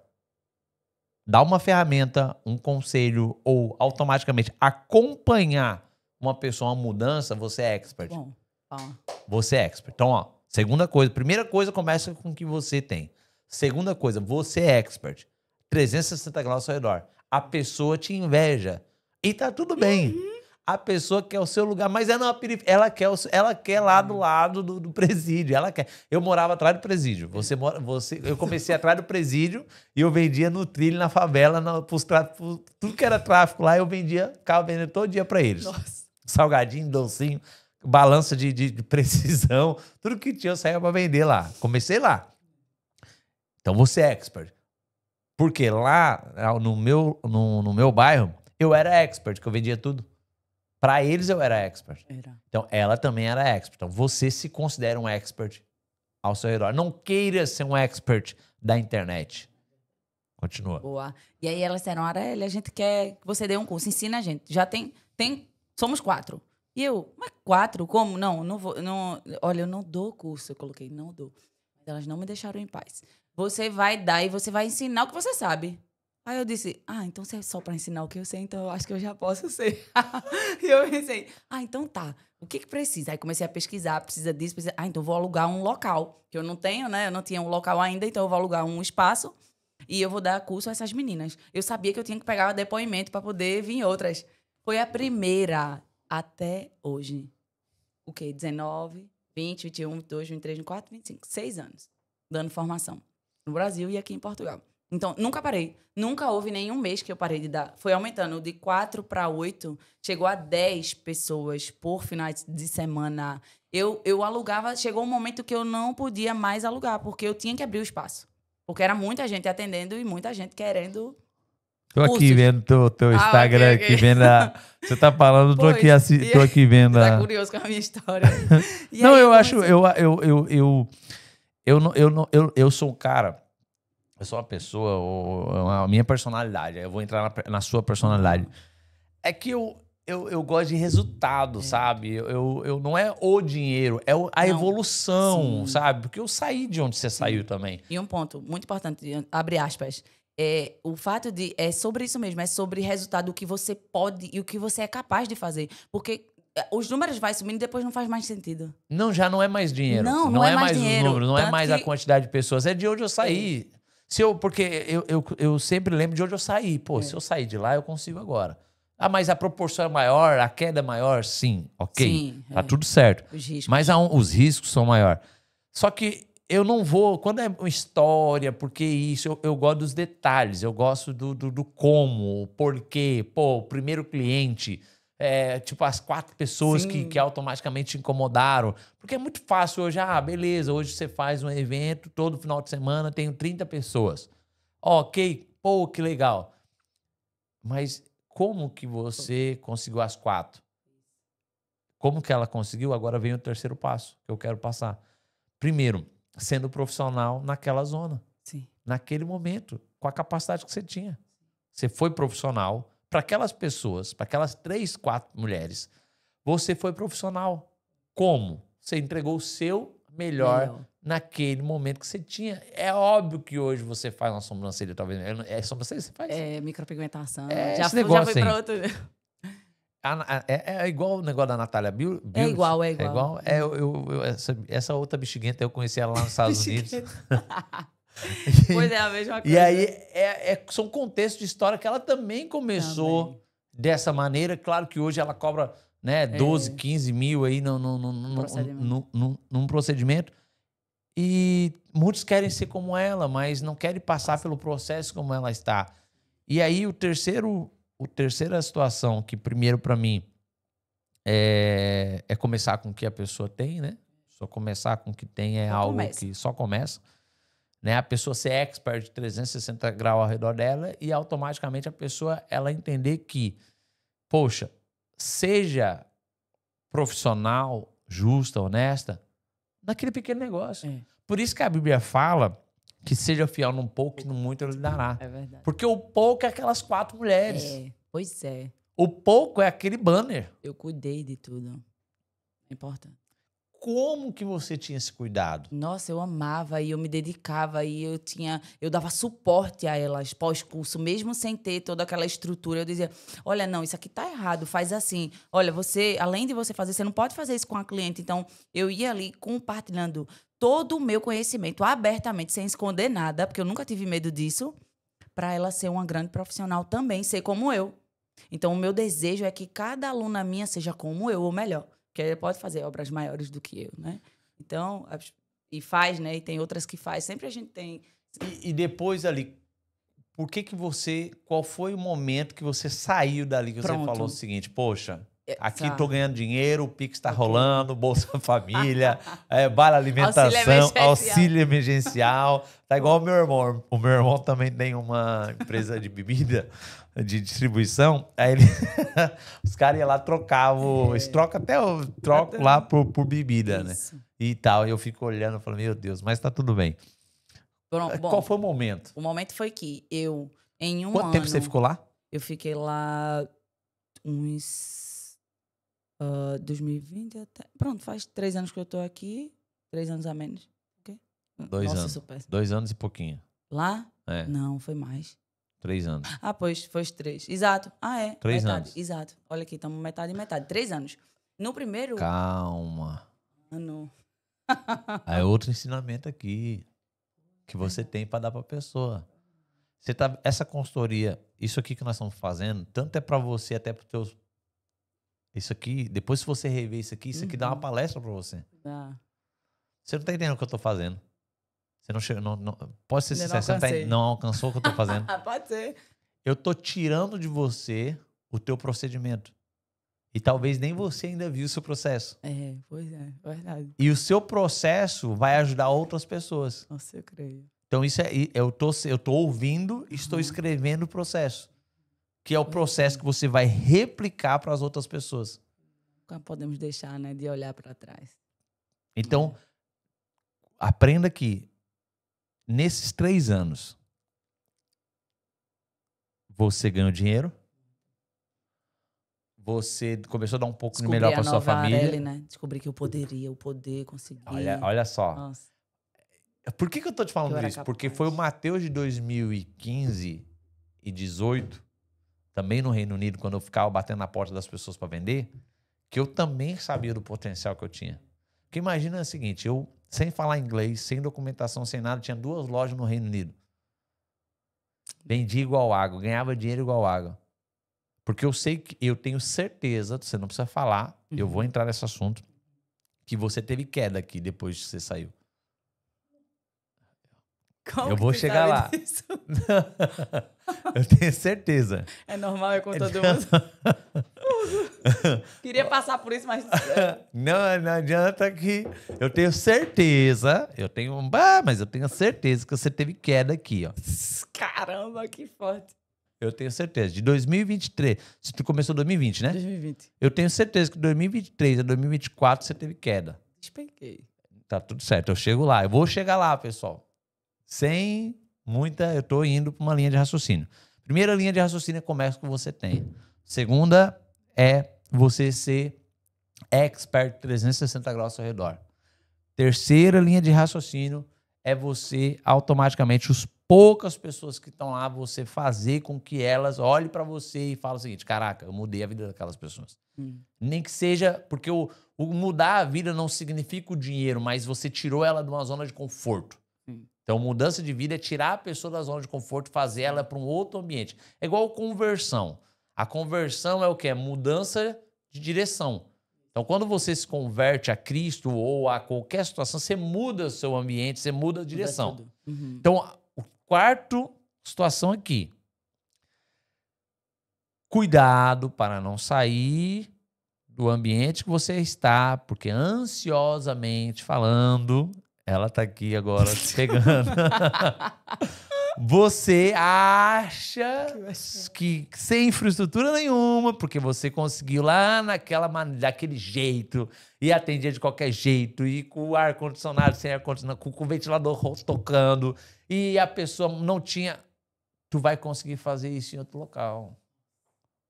dar uma ferramenta, um conselho ou automaticamente acompanhar uma pessoa, uma mudança, você é expert. Bom, você é expert. Então, segunda coisa, primeira coisa, começa com o que você tem. Segunda coisa, você é expert. 360 graus ao seu redor. A pessoa te inveja. E tá tudo bem. A pessoa quer o seu lugar, mas ela quer lá do lado do presídio. Ela quer. Eu morava atrás do presídio. Eu comecei atrás do presídio e eu vendia no trilho, na favela, tudo que era tráfico lá, eu ficava vendendo todo dia pra eles. Nossa. Salgadinho, docinho, balança de precisão, tudo que tinha eu saía pra vender lá. Comecei lá. Então você é expert. Porque lá no meu bairro, eu era expert, que eu vendia tudo. Para eles eu era expert. Então ela também era expert. Então você se considera um expert ao seu redor. Não queira ser um expert da internet. Continua. Boa. E aí elas disseram, Arely, a gente quer que você dê um curso. Ensina a gente. Já somos 4. E eu, mas 4? Como? Não vou. Não, olha, eu não dou curso. Eu coloquei, não dou. Mas elas não me deixaram em paz. Você vai dar e você vai ensinar o que você sabe. Aí eu disse, então se é só para ensinar o que eu sei, então eu acho que eu já posso ser. E eu pensei, então tá, o que precisa? Aí comecei a pesquisar, precisa disso, precisa... então vou alugar um local, que eu não tenho, né? Eu não tinha um local ainda, então eu vou alugar um espaço e eu vou dar curso a essas meninas. Eu sabia que eu tinha que pegar depoimento para poder vir outras. Foi a primeira até hoje. O quê? 19, 20, 21, 22, 23, 24, 25, 6 anos dando formação no Brasil e aqui em Portugal. Então, nunca parei. Nunca houve nenhum mês que eu parei de dar. Foi aumentando de 4 para 8. Chegou a 10 pessoas por finais de semana. Eu alugava... Chegou um momento que eu não podia mais alugar, porque eu tinha que abrir o espaço. Porque era muita gente atendendo e muita gente querendo... Tô aqui vendo teu Instagram, okay. Aqui vendo você tá falando, tô aqui vendo Tá curioso com a minha história. Não, aí, eu acho... Eu sou um cara... Eu sou uma pessoa, a minha personalidade, eu vou entrar na sua personalidade. É que eu gosto de resultado, sabe? Eu não é o dinheiro, é a evolução, sabe? Porque eu saí de onde você saiu também. E um ponto muito importante, abre aspas, o fato de... É sobre isso mesmo, é sobre resultado, o que você pode e o que você é capaz de fazer. Porque... Os números vai subindo e depois não faz mais sentido. Não, já não é mais dinheiro. Não é mais dinheiro. Os números, não é mais a quantidade de pessoas. É de onde eu saí. Porque eu sempre lembro de onde eu saí. Se eu sair de lá, eu consigo agora. Mas a proporção é maior, a queda é maior? Sim, ok. Sim, tá tudo certo. Os riscos. Mas os riscos são maiores. Só que eu não vou... Quando é uma história, porque isso, eu gosto dos detalhes. Eu gosto do como, o porquê. O primeiro cliente... tipo as 4 pessoas que automaticamente te incomodaram. Porque é muito fácil hoje. Beleza, hoje você faz um evento, todo final de semana tenho 30 pessoas. Ok, pô, que legal. Mas como que você conseguiu as 4? Como que ela conseguiu? Agora vem o terceiro passo que eu quero passar. Primeiro, sendo profissional naquela zona. Sim. Naquele momento, com a capacidade que você tinha. Você foi profissional para aquelas pessoas, para aquelas 3, 4 mulheres. Você foi profissional. Como? Você entregou o seu melhor naquele momento que você tinha. É óbvio que hoje você faz uma sobrancelha, talvez. É sobrancelha que você faz? É micropigmentação. Já foi para outro. É igual o negócio da Natália Bill? É igual. Essa outra bexiguenta eu conheci ela lá nos Estados Unidos. Pois é, a mesma coisa. E aí são contextos de história que ela também começou dessa maneira. Claro que hoje ela cobra 12, 15 mil aí num procedimento. E muitos querem ser como ela, mas não querem passar pelo processo como ela está. E aí a terceira situação, que primeiro para mim é começar com o que a pessoa tem, né? Só começar com o que tem que só começa. Né? A pessoa ser expert de 360 graus ao redor dela e automaticamente a pessoa ela entender que, poxa, seja profissional, justa, honesta, naquele pequeno negócio. Por isso que a Bíblia fala que seja fiel num pouco e no muito ele dará. É verdade. Porque o pouco é aquelas 4 mulheres. Pois é. O pouco é aquele banner. Eu cuidei de tudo. É importante. Como que você tinha esse cuidado? Nossa, eu amava e eu me dedicava e eu dava suporte a elas pós-curso, mesmo sem ter toda aquela estrutura. Eu dizia, olha, não, isso aqui tá errado, faz assim. Olha, além de você fazer, você não pode fazer isso com a cliente. Então, eu ia ali compartilhando todo o meu conhecimento abertamente, sem esconder nada, porque eu nunca tive medo disso, para ela ser uma grande profissional também, ser como eu. Então, o meu desejo é que cada aluna minha seja como eu, ou melhor. Porque ele pode fazer obras maiores do que eu, né? Então, e faz, né? E tem outras que faz. Sempre a gente tem... E depois ali, qual foi o momento que você saiu dali, que você falou o seguinte, poxa, aqui tô ganhando dinheiro, o Pix tá rolando, Bolsa Família, vale alimentação, auxílio emergencial. Tá igual o meu irmão. O meu irmão também tem uma empresa de bebida, de distribuição. Aí os caras iam lá, trocavam, eles trocam até o troco lá por bebida, Isso. né? E tal. E eu fico olhando e falo, meu Deus, mas tá tudo bem. Bom, qual foi o momento? O momento foi que eu, em um ano... Quanto tempo você ficou lá? Eu fiquei lá uns... 2020 até... Pronto, faz 3 anos que eu tô aqui. 3 anos a menos. Okay? 2 anos. 2 anos e pouquinho. Lá? Não, foi mais. 3 anos. Pois, foi 3. Exato. 3 metade. anos. Exato. Olha aqui, estamos metade e metade. 3 anos. No primeiro... Calma. ano... É outro ensinamento aqui que você tem para dar para a pessoa. Essa consultoria, isso aqui que nós estamos fazendo, tanto é para você até para os teus... Isso aqui, depois se você rever isso aqui dá uma palestra para você. Você não está entendendo o que eu estou fazendo. Você não chegou, pode ser sincero, você não alcançou o que eu estou fazendo. Pode ser. Eu estou tirando de você o teu procedimento. E talvez nem você ainda viu o seu processo. Pois é, verdade. E o seu processo vai ajudar outras pessoas. Nossa, eu creio. Então, eu tô ouvindo e estou escrevendo o processo. Que é o processo que você vai replicar para as outras pessoas. Nunca podemos deixar, né, de olhar para trás. Então, aprenda que nesses 3 anos, você ganhou dinheiro, você começou a dar um pouco melhor para sua família. Arely, né? Descobri que eu poder conseguir. Olha só. Nossa. Por que eu tô te falando isso? Porque foi o Mateus de 2015 e 2018, também no Reino Unido, quando eu ficava batendo na porta das pessoas para vender, que eu também sabia do potencial que eu tinha. Porque imagina o seguinte, eu, sem falar inglês, sem documentação, sem nada, tinha 2 lojas no Reino Unido. Vendia igual água, ganhava dinheiro igual água. Porque eu sei que, eu tenho certeza, você não precisa falar, eu vou entrar nesse assunto, que você teve queda aqui depois que você saiu. Como Eu que vou tu chegar sabe lá. disso? Eu tenho certeza. É normal, é com todo mundo. Queria passar por isso, mas... Não adianta que... Eu tenho certeza. Mas eu tenho certeza que você teve queda aqui, ó. Caramba, que forte. Eu tenho certeza. De 2023... Se tu começou em 2020, né? 2020. Eu tenho certeza que de 2023 a 2024 você teve queda. Despenquei. Tá tudo certo. Eu chego lá. Eu vou chegar lá, pessoal. Sem muita... Eu tô indo para uma linha de raciocínio. Primeira linha de raciocínio é comércio que você tem. Segunda é você ser expert 360 graus ao seu redor. Terceira linha de raciocínio é você automaticamente, as poucas pessoas que estão lá, você fazer com que elas olhem para você e falem o seguinte: caraca, eu mudei a vida daquelas pessoas. Nem que seja, porque o mudar a vida não significa o dinheiro, mas você tirou ela de uma zona de conforto. Então, mudança de vida é tirar a pessoa da zona de conforto e fazer ela para um outro ambiente. É igual conversão. A conversão é o quê? É mudança de direção. Então, quando você se converte a Cristo ou a qualquer situação, você muda o seu ambiente, você muda a direção. Então, a quarta situação aqui. Cuidado para não sair do ambiente que você está, porque ansiosamente falando, ela tá aqui agora te pegando. Você acha que sem infraestrutura nenhuma, porque você conseguiu lá daquele jeito, e atendia de qualquer jeito, e com o ar-condicionado, sem ar-condicionado, com o ventilador tocando, e a pessoa não tinha... Tu vai conseguir fazer isso em outro local.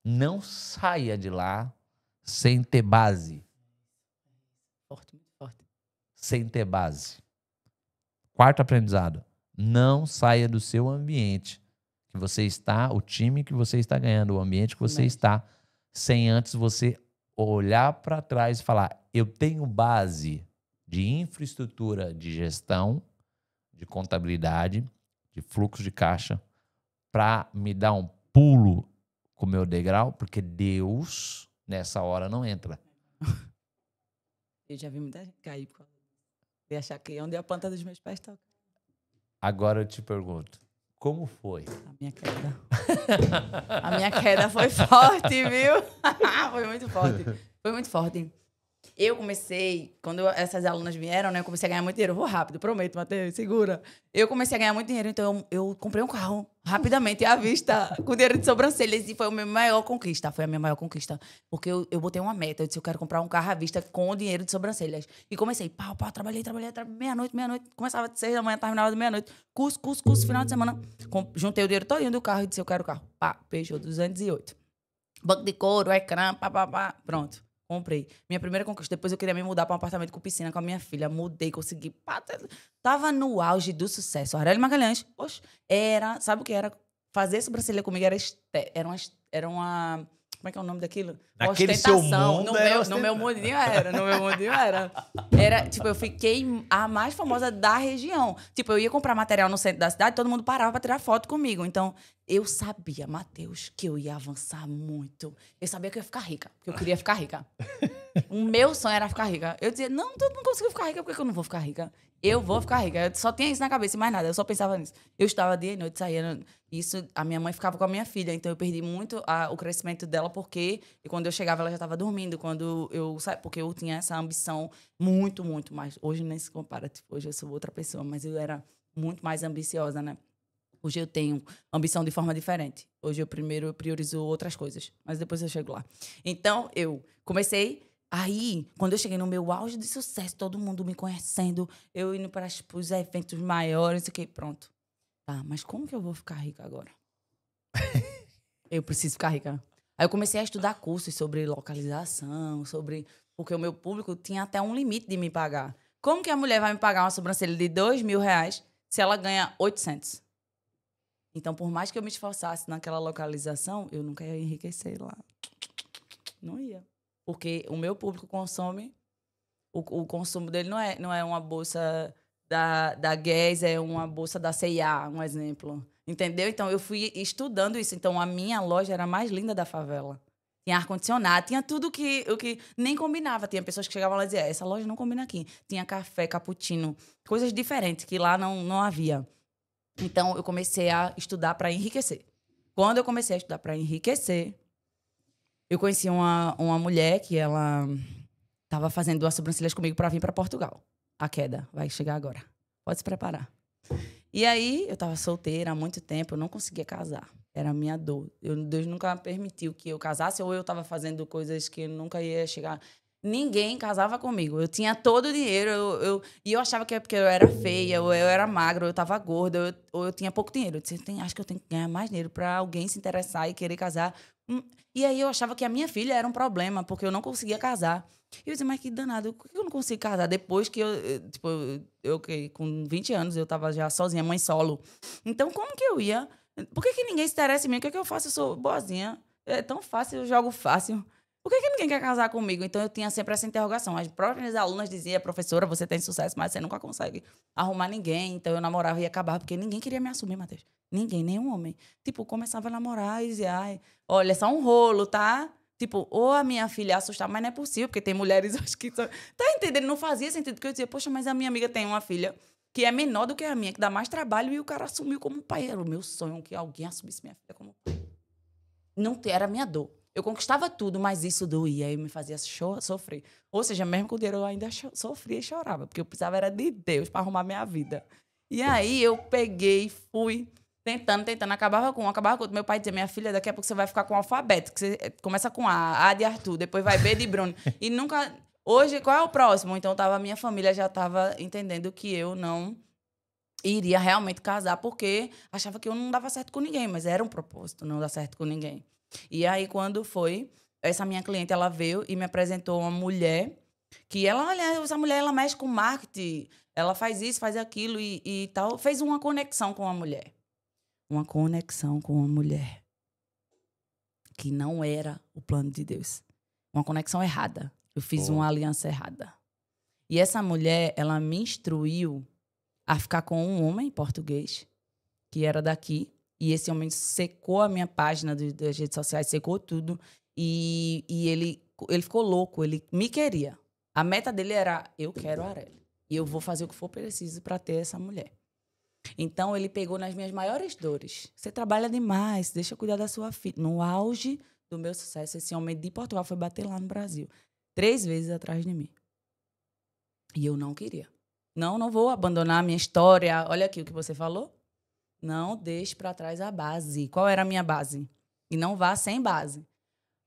Não saia de lá sem ter base. Forte, muito forte. Sem ter base. Quarto aprendizado. Não saia do seu ambiente que você está, o time que você está ganhando, o ambiente que você está, sem antes você olhar para trás e falar: eu tenho base de infraestrutura de gestão, de contabilidade, de fluxo de caixa, para me dar um pulo com o meu degrau, porque Deus, nessa hora, não entra. Eu já vi muita gente cair e achar que onde a planta dos meus pés toca. Agora eu te pergunto, como foi? A minha queda. A minha queda foi forte, viu? Foi muito forte. Foi muito forte. Eu comecei, quando essas alunas vieram, né? Eu comecei a ganhar muito dinheiro. Eu vou rápido, prometo, Matheus, segura. Eu comecei a ganhar muito dinheiro, então eu comprei um carro rapidamente, à vista, com dinheiro de sobrancelhas. E foi a minha maior conquista. Foi a minha maior conquista. Porque eu botei uma meta. Eu disse: eu quero comprar um carro à vista com o dinheiro de sobrancelhas. E comecei, pau, trabalhei, meia-noite. Começava de 6 da manhã, terminava de meia-noite. Curso, final de semana. Juntei o dinheiro todinho do carro e disse: eu quero o carro. Pá, Peugeot 208. Banco de couro, ecrã, pronto. Comprei. Minha primeira conquista. Depois eu queria me mudar para um apartamento com piscina com a minha filha. Mudei, consegui. Tava no auge do sucesso. Aurélio Magalhães, poxa, sabe o que era? Fazer sobrancelha comigo era uma... Como é que é o nome daquilo? Naquele seu mundo no meu mundinho era. Era, tipo, eu fiquei a mais famosa da região. Tipo, eu ia comprar material no centro da cidade, todo mundo parava pra tirar foto comigo. Então, eu sabia, Matheus, que eu ia avançar muito. Eu sabia que eu ia ficar rica, porque eu queria ficar rica. O meu sonho era ficar rica. Eu dizia: não, tu não conseguiu ficar rica, por que eu não vou ficar rica? Eu vou ficar rica. Eu só tinha isso na cabeça e mais nada. Eu só pensava nisso. Eu estava dia e noite, saía. Isso, a minha mãe ficava com a minha filha, então eu perdi muito o crescimento dela, porque quando eu chegava ela já estava dormindo. Porque eu tinha essa ambição muito, muito mais. Hoje nem se compara. Tipo, hoje eu sou outra pessoa, mas eu era muito mais ambiciosa, né? Hoje eu tenho ambição de forma diferente. Hoje eu primeiro priorizo outras coisas, mas depois eu chego lá. Então, eu comecei... Aí, quando eu cheguei no meu auge de sucesso, todo mundo me conhecendo, eu indo para os eventos maiores, não sei o quê, pronto. Tá, mas como que eu vou ficar rica agora? Eu preciso ficar rica. Aí eu comecei a estudar cursos sobre localização, porque o meu público tinha até um limite de me pagar. Como que a mulher vai me pagar uma sobrancelha de R$2.000 se ela ganha 800? Então, por mais que eu me esforçasse naquela localização, eu nunca ia enriquecer lá. Não ia. Porque o meu público consome, o consumo dele não é uma bolsa da Guess, é uma bolsa da C&A, um exemplo. Entendeu? Então, eu fui estudando isso. Então, a minha loja era a mais linda da favela. Tinha ar-condicionado, tinha tudo o que nem combinava. Tinha pessoas que chegavam lá e diziam: essa loja não combina aqui. Tinha café, cappuccino, coisas diferentes que lá não havia. Então, eu comecei a estudar para enriquecer. Quando eu comecei a estudar para enriquecer, eu conheci uma mulher que ela estava fazendo duas sobrancelhas comigo para vir para Portugal. A queda vai chegar agora. Pode se preparar. E aí, eu estava solteira há muito tempo, eu não conseguia casar. Era a minha dor. Deus nunca permitiu que eu casasse, ou eu estava fazendo coisas que nunca ia chegar. Ninguém casava comigo. Eu tinha todo o dinheiro, e eu achava que é porque eu era feia, ou eu era magra, ou eu estava gorda, ou eu tinha pouco dinheiro. Eu disse, acho que eu tenho que ganhar mais dinheiro para alguém se interessar e querer casar. E aí eu achava que a minha filha era um problema, porque eu não conseguia casar. E eu dizia, mas que danado, por que eu não consigo casar? Depois que eu com 20 anos, eu estava já sozinha, mãe solo. Então, como que eu ia? Por que ninguém se interessa em mim? O que é que eu faço? Eu sou boazinha. É tão fácil, eu jogo fácil. Por que ninguém quer casar comigo? Então, eu tinha sempre essa interrogação. As próprias alunas diziam, professora, você tem sucesso, mas você nunca consegue arrumar ninguém. Então, eu namorava e acabava, porque ninguém queria me assumir, Matheus. Ninguém, nenhum homem. Tipo, começava a namorar e dizia, ai, olha, é só um rolo, tá? Tipo, ou a minha filha assustar, mas não é possível, porque tem mulheres, acho que... Tá entendendo? Não fazia sentido, porque eu dizia, poxa, mas a minha amiga tem uma filha que é menor do que a minha, que dá mais trabalho, e o cara assumiu como pai. Era o meu sonho que alguém assumisse minha filha como pai. Não era a minha dor. Eu conquistava tudo, mas isso doía e me fazia sofrer. Ou seja, mesmo com o dinheiro eu ainda sofria e chorava, porque eu precisava era de Deus para arrumar minha vida. E aí eu peguei, fui tentando, acabava com outro. Meu pai dizia, minha filha, daqui a pouco você vai ficar com o alfabeto, que você começa com A de Arthur, depois vai B de Bruno. E nunca... Hoje, qual é o próximo? Então, minha família já estava entendendo que eu não iria realmente casar, porque achava que eu não dava certo com ninguém, mas era um propósito não dar certo com ninguém. E aí, quando foi, essa minha cliente, ela veio e me apresentou uma mulher que ela, olha, essa mulher, ela mexe com marketing, ela faz isso, faz aquilo e tal. Fez uma conexão com a mulher. Uma conexão com uma mulher que não era o plano de Deus. Uma conexão errada. Eu fiz uma aliança errada. E essa mulher, ela me instruiu a ficar com um homem português, que era daqui, e esse homem secou a minha página das redes sociais, secou tudo, e ele ficou louco, ele me queria. A meta dele era, eu quero a Arely, e eu vou fazer o que for preciso para ter essa mulher. Então, ele pegou nas minhas maiores dores. Você trabalha demais, deixa eu cuidar da sua filha. No auge do meu sucesso, esse homem de Portugal foi bater lá no Brasil, 3 vezes atrás de mim. E eu não queria. Não vou abandonar a minha história. Olha aqui o que você falou. Não deixe para trás a base. Qual era a minha base? E não vá sem base.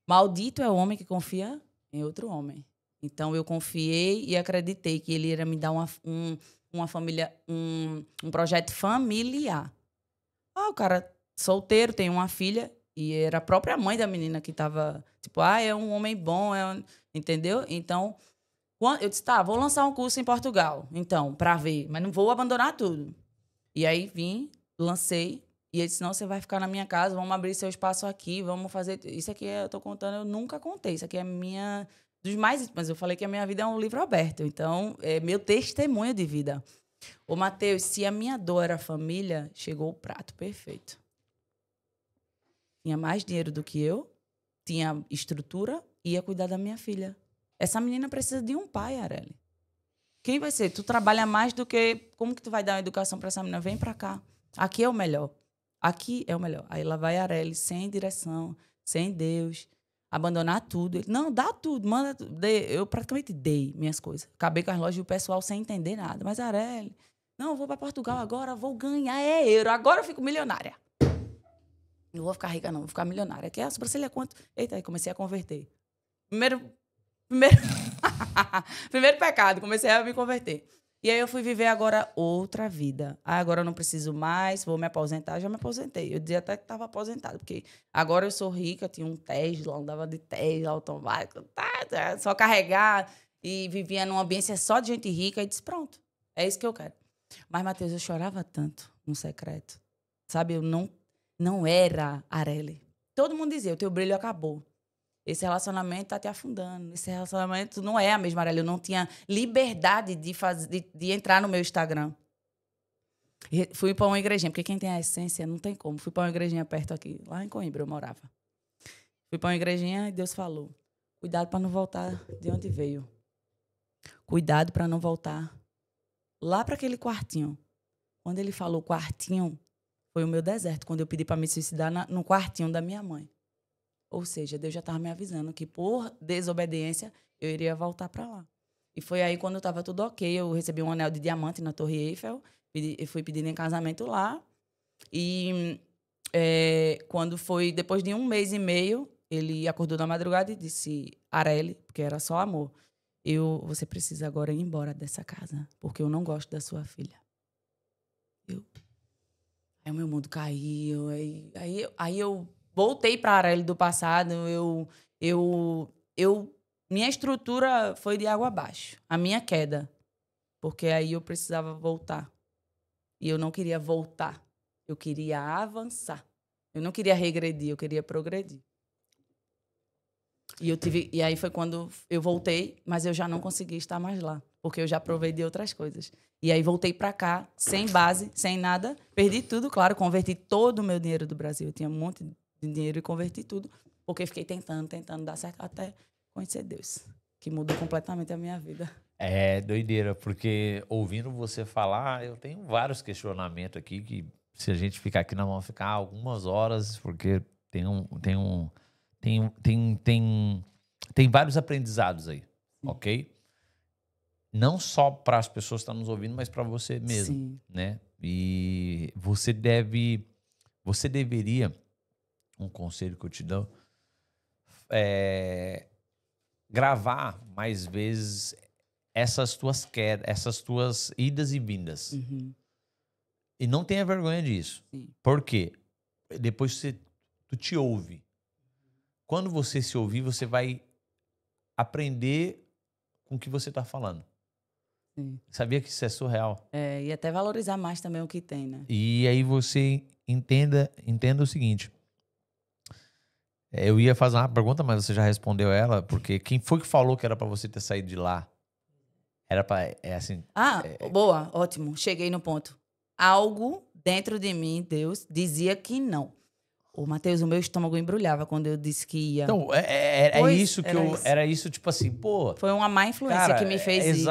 Maldito é o homem que confia em outro homem. Então, eu confiei e acreditei que ele ia me dar uma família, um projeto familiar. O cara solteiro, tem uma filha, e era a própria mãe da menina que estava, tipo, é um homem bom, entendeu? Então, eu disse, tá, vou lançar um curso em Portugal, então, para ver, mas não vou abandonar tudo. E aí vim, lancei, e ele disse, não, você vai ficar na minha casa, vamos abrir seu espaço aqui, vamos fazer... Isso aqui eu tô contando, eu nunca contei, isso aqui é minha... Dos mais... Mas eu falei que a minha vida é um livro aberto, então, é meu testemunho de vida. Ô, Matheus, se a minha dor era família, chegou o prato perfeito. Tinha mais dinheiro do que eu, tinha estrutura, ia cuidar da minha filha. Essa menina precisa de um pai, Arely. Quem vai ser? Tu trabalha mais do que... Como que tu vai dar uma educação para essa menina? Vem para cá. Aqui é o melhor. Aqui é o melhor. Aí lá vai a Arely, sem direção, sem Deus, abandonar tudo. Ele, não, dá tudo, manda tudo. Eu praticamente dei minhas coisas. Acabei com as lojas e o pessoal sem entender nada. Mas, Arely, não, eu vou para Portugal agora, vou ganhar euro. Agora eu fico milionária. Não vou ficar rica, não, vou ficar milionária. Que a sobrancelha é quanto? Eita, aí comecei a converter. Primeiro pecado, comecei a me converter. E aí eu fui viver agora outra vida. Agora eu não preciso mais, vou me aposentar. Já me aposentei. Eu dizia até que estava aposentado, porque agora eu sou rica, tinha um Tesla, andava de Tesla automático, só carregar, e vivia numa ambiência só de gente rica, e disse, pronto, é isso que eu quero. Mas, Matheus, eu chorava tanto no secreto. Sabe, eu não era Arely. Todo mundo dizia, o teu brilho acabou. Esse relacionamento está te afundando. Esse relacionamento não é a mesma Arely. Eu não tinha liberdade de entrar no meu Instagram. Fui para uma igrejinha, porque quem tem a essência não tem como. Fui para uma igrejinha perto aqui, lá em Coimbra eu morava. Fui para uma igrejinha e Deus falou, cuidado para não voltar de onde veio. Cuidado para não voltar lá para aquele quartinho. Quando ele falou quartinho, foi o meu deserto, quando eu pedi para me suicidar no quartinho da minha mãe. Ou seja, Deus já estava me avisando que por desobediência eu iria voltar para lá. E foi aí quando estava tudo ok, eu recebi um anel de diamante na Torre Eiffel, eu fui pedindo em casamento lá. E quando foi depois de 1 mês e meio, ele acordou na madrugada e disse: Arely, porque era só amor, você precisa agora ir embora dessa casa, porque eu não gosto da sua filha. Aí o meu mundo caiu, aí eu voltei para a Arely do passado, minha estrutura foi de água abaixo, a minha queda, porque aí eu precisava voltar. E eu não queria voltar, eu queria avançar. Eu não queria regredir, eu queria progredir. E aí foi quando eu voltei, mas eu já não consegui estar mais lá, porque eu já provei de outras coisas. E aí voltei para cá, sem base, sem nada, perdi tudo, claro, converti todo o meu dinheiro do Brasil. Eu tinha um monte de dinheiro e converti tudo, porque fiquei tentando dar certo, até conhecer Deus, que mudou completamente a minha vida. É doideira, porque ouvindo você falar, eu tenho vários questionamentos aqui que se a gente ficar aqui, nós vamos ficar algumas horas, porque tem vários aprendizados aí, ok? Não só para as pessoas que estão nos ouvindo, mas para você mesmo, Sim. né? E você deveria, um conselho que eu te dou, gravar mais vezes essas tuas quedas, essas tuas idas e vindas. Uhum. E não tenha vergonha disso. Sim. Por quê? Depois tu te ouve. Quando você se ouvir, você vai aprender com o que você está falando. Sim. Sabia que isso é surreal? E até valorizar mais também o que tem, né? E aí você entenda o seguinte. Eu ia fazer uma pergunta, mas você já respondeu ela, porque quem foi que falou que era para você ter saído de lá? Era para assim. Boa, ótimo. Cheguei no ponto. Algo dentro de mim, Deus, dizia que não. Ô, Matheus, o meu estômago embrulhava quando eu disse que ia. Então, isso que era isso, tipo assim, pô. Foi uma má influência que me fez ir.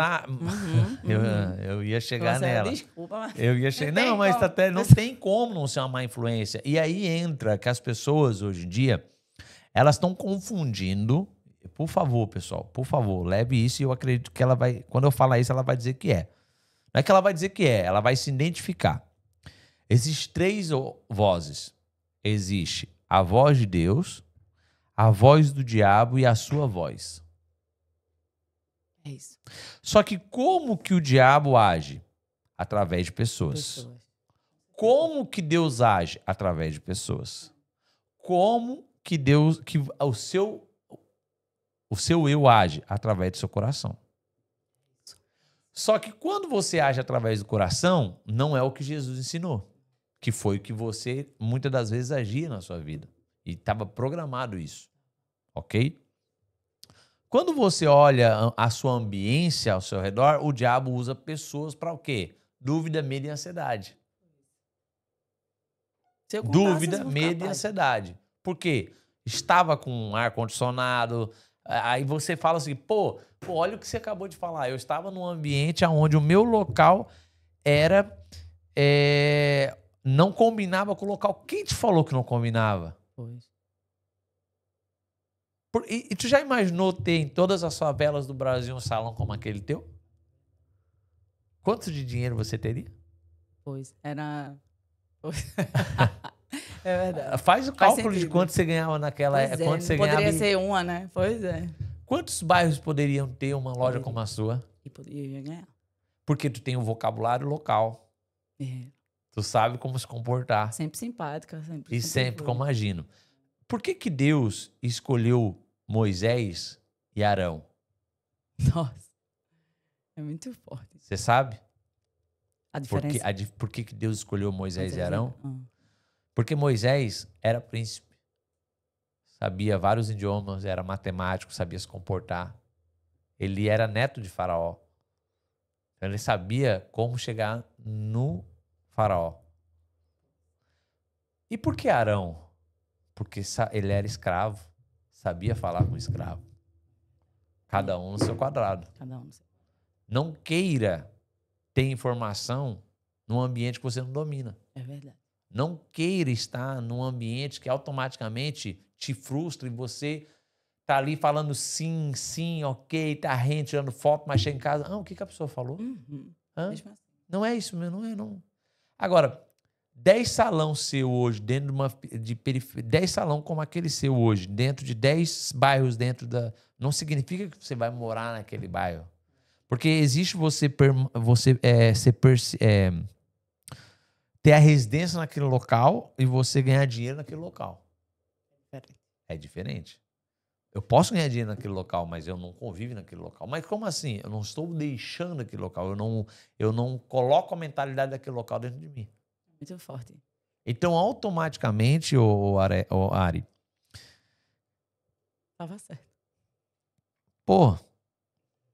Eu ia chegar nela. Desculpa, mas eu ia chegar. Não, mas não tem como não ser uma má influência. E aí entra que as pessoas hoje em dia, elas estão confundindo. Por favor, pessoal, por favor, leve isso e eu acredito que ela vai. Quando eu falar isso, ela vai dizer que é. Não é que ela vai dizer que é, ela vai se identificar. Existem 3 vozes. Existe a voz de Deus, a voz do diabo e a sua voz. É isso. Só que como que o diabo age? Através de pessoas. Como que Deus age? Através de pessoas. Como que o seu eu age? Através do seu coração. Só que quando você age através do coração, não é o que Jesus ensinou. Que foi o que você, muitas das vezes, agia na sua vida. E estava programado isso. Ok? Quando você olha a sua ambiência ao seu redor, o diabo usa pessoas para o quê? Dúvida, medo e ansiedade. Dúvida, medo e ansiedade. Por quê? Estava com um ar-condicionado. Aí você fala assim, pô, olha o que você acabou de falar. Eu estava num ambiente onde o meu local era... não combinava com o local. Quem te falou que não combinava? Pois. E tu já imaginou ter em todas as favelas do Brasil um salão como aquele teu? Quanto de dinheiro você teria? Pois, era... É verdade. Faz o cálculo de quanto você ganhava naquela época. Pois é, poderia ser uma, né? Pois é. Quantos bairros poderiam ter uma loja como a sua? E eu ia ganhar. Porque tu tem um vocabulário local. Tu sabe como se comportar. Sempre simpática. Sempre como agindo. Por que Deus escolheu Moisés e Arão? Nossa. É muito forte. Você sabe? A diferença. Por que Deus escolheu Moisés e Arão? Porque Moisés era príncipe. Sabia vários idiomas, era matemático, sabia se comportar. Ele era neto de Faraó. Então ele sabia como chegar no Faraó. E por que Arão? Porque ele era escravo, sabia falar com escravo. Cada um no seu quadrado. Cada um no seu. Não queira ter informação num ambiente que você não domina. É verdade. Não queira estar num ambiente que automaticamente te frustra e você tá ali falando sim, sim, ok, tá rente, tirando foto, mas chega em casa, o que a pessoa falou? Hã? Mesmo assim. Não é isso mesmo, não é não. Agora, 10 salão seu hoje, dentro de uma periferia, 10 salão como aquele seu hoje, dentro de 10 bairros dentro da... Não significa que você vai morar naquele bairro. Porque existe ter a residência naquele local e você ganhar dinheiro naquele local. É diferente. Eu posso ganhar dinheiro naquele local, mas eu não convivo naquele local. Mas como assim? Eu não estou deixando aquele local. Eu não coloco a mentalidade daquele local dentro de mim. Muito forte. Então, automaticamente, Ari, Tava certo. pô,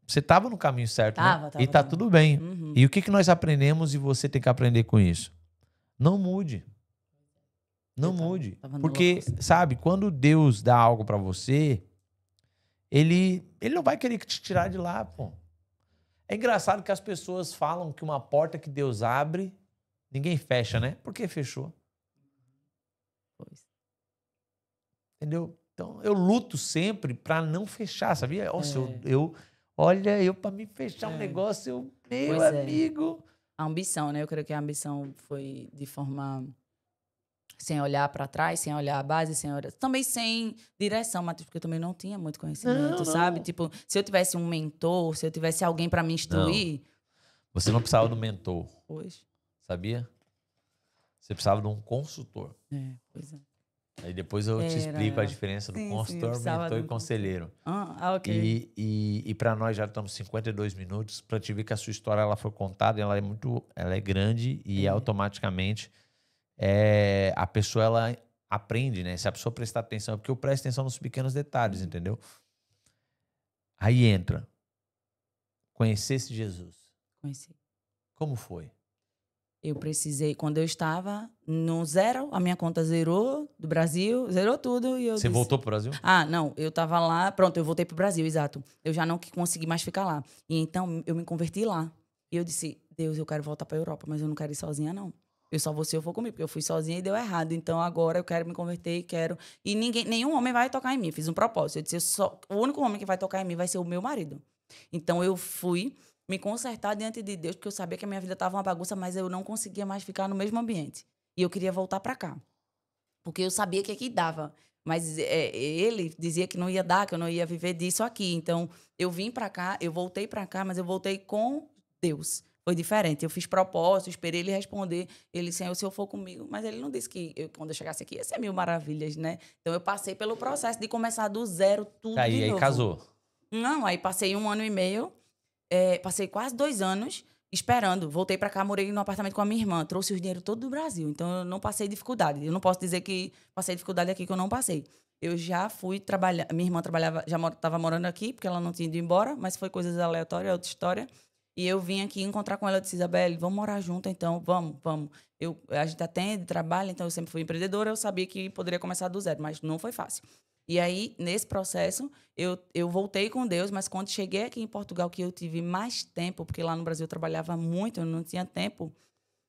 você estava no caminho certo, né? E tá tudo bem. E o que nós aprendemos e você tem que aprender com isso? Não mude. Não mude. Porque, sabe, quando Deus dá algo pra você, ele não vai querer te tirar de lá, pô. É engraçado que as pessoas falam que uma porta que Deus abre, ninguém fecha, né? Por que fechou? Pois. Entendeu? Então, eu luto sempre pra não fechar, sabia? Olha, eu pra me fechar um negócio, meu amigo... A ambição, né? Eu creio que a ambição foi de forma... Sem olhar pra trás, sem olhar a base, sem olhar... Também sem direção, Matheus, porque eu também não tinha muito conhecimento, sabe? Tipo, se eu tivesse um mentor, se eu tivesse alguém pra me instruir... Você não precisava do mentor. Pois. Sabia? Você precisava de um consultor. Pois é. Aí depois eu te explico a diferença do consultor, mentor e conselheiro. Ok. E para nós já estamos 52 minutos para te ver que a sua história ela foi contada, ela é grande e automaticamente a pessoa ela aprende, né? Se a pessoa prestar atenção, porque eu presto atenção nos pequenos detalhes, entendeu? Aí entra. Conhecesse Jesus. Conheci. Como foi? Eu precisei, quando eu estava no zero, a minha conta zerou do Brasil, zerou tudo. E Você voltou pro Brasil? Não, eu estava lá, pronto, eu voltei pro Brasil, exato. Eu já não consegui mais ficar lá. E então eu me converti lá. E eu disse, Deus, eu quero voltar pra Europa, mas eu não quero ir sozinha, não. Eu só vou se eu for comigo, porque eu fui sozinha e deu errado. Então agora eu quero me converter e quero... E nenhum homem vai tocar em mim. Eu fiz um propósito. Eu disse, o único homem que vai tocar em mim vai ser o meu marido. Então eu fui me consertar diante de Deus, porque eu sabia que a minha vida estava uma bagunça, mas eu não conseguia mais ficar no mesmo ambiente. E eu queria voltar para cá. Porque eu sabia que aqui dava. Mas ele dizia que não ia dar, que eu não ia viver disso aqui. Então, eu vim para cá, eu voltei para cá, mas eu voltei com Deus. Foi diferente. Eu fiz propósito, esperei ele responder. Ele disse, Senhor, se eu for comigo... Mas ele não disse que quando eu chegasse aqui ia ser 1000 maravilhas, né? Então, eu passei pelo processo de começar do zero, tudo de novo. Aí casou? Não, aí passei 1 ano e meio... passei quase 2 anos esperando. Voltei pra cá, morei no apartamento com a minha irmã. Trouxe o dinheiro todo do Brasil. Então, eu não passei dificuldade. Eu não posso dizer que passei dificuldade aqui, que eu não passei. Eu já fui trabalhar... Minha irmã trabalhava, já estava morando aqui, porque ela não tinha ido embora, mas foi coisas aleatórias, outra história. E eu vim aqui encontrar com ela. Eu disse, Isabelle, vamos morar junto, então. Vamos. A gente atende, trabalha, então eu sempre fui empreendedora. Eu sabia que poderia começar do zero, mas não foi fácil. E aí, nesse processo, eu voltei com Deus, mas quando cheguei aqui em Portugal, que eu tive mais tempo, porque lá no Brasil eu trabalhava muito, eu não tinha tempo,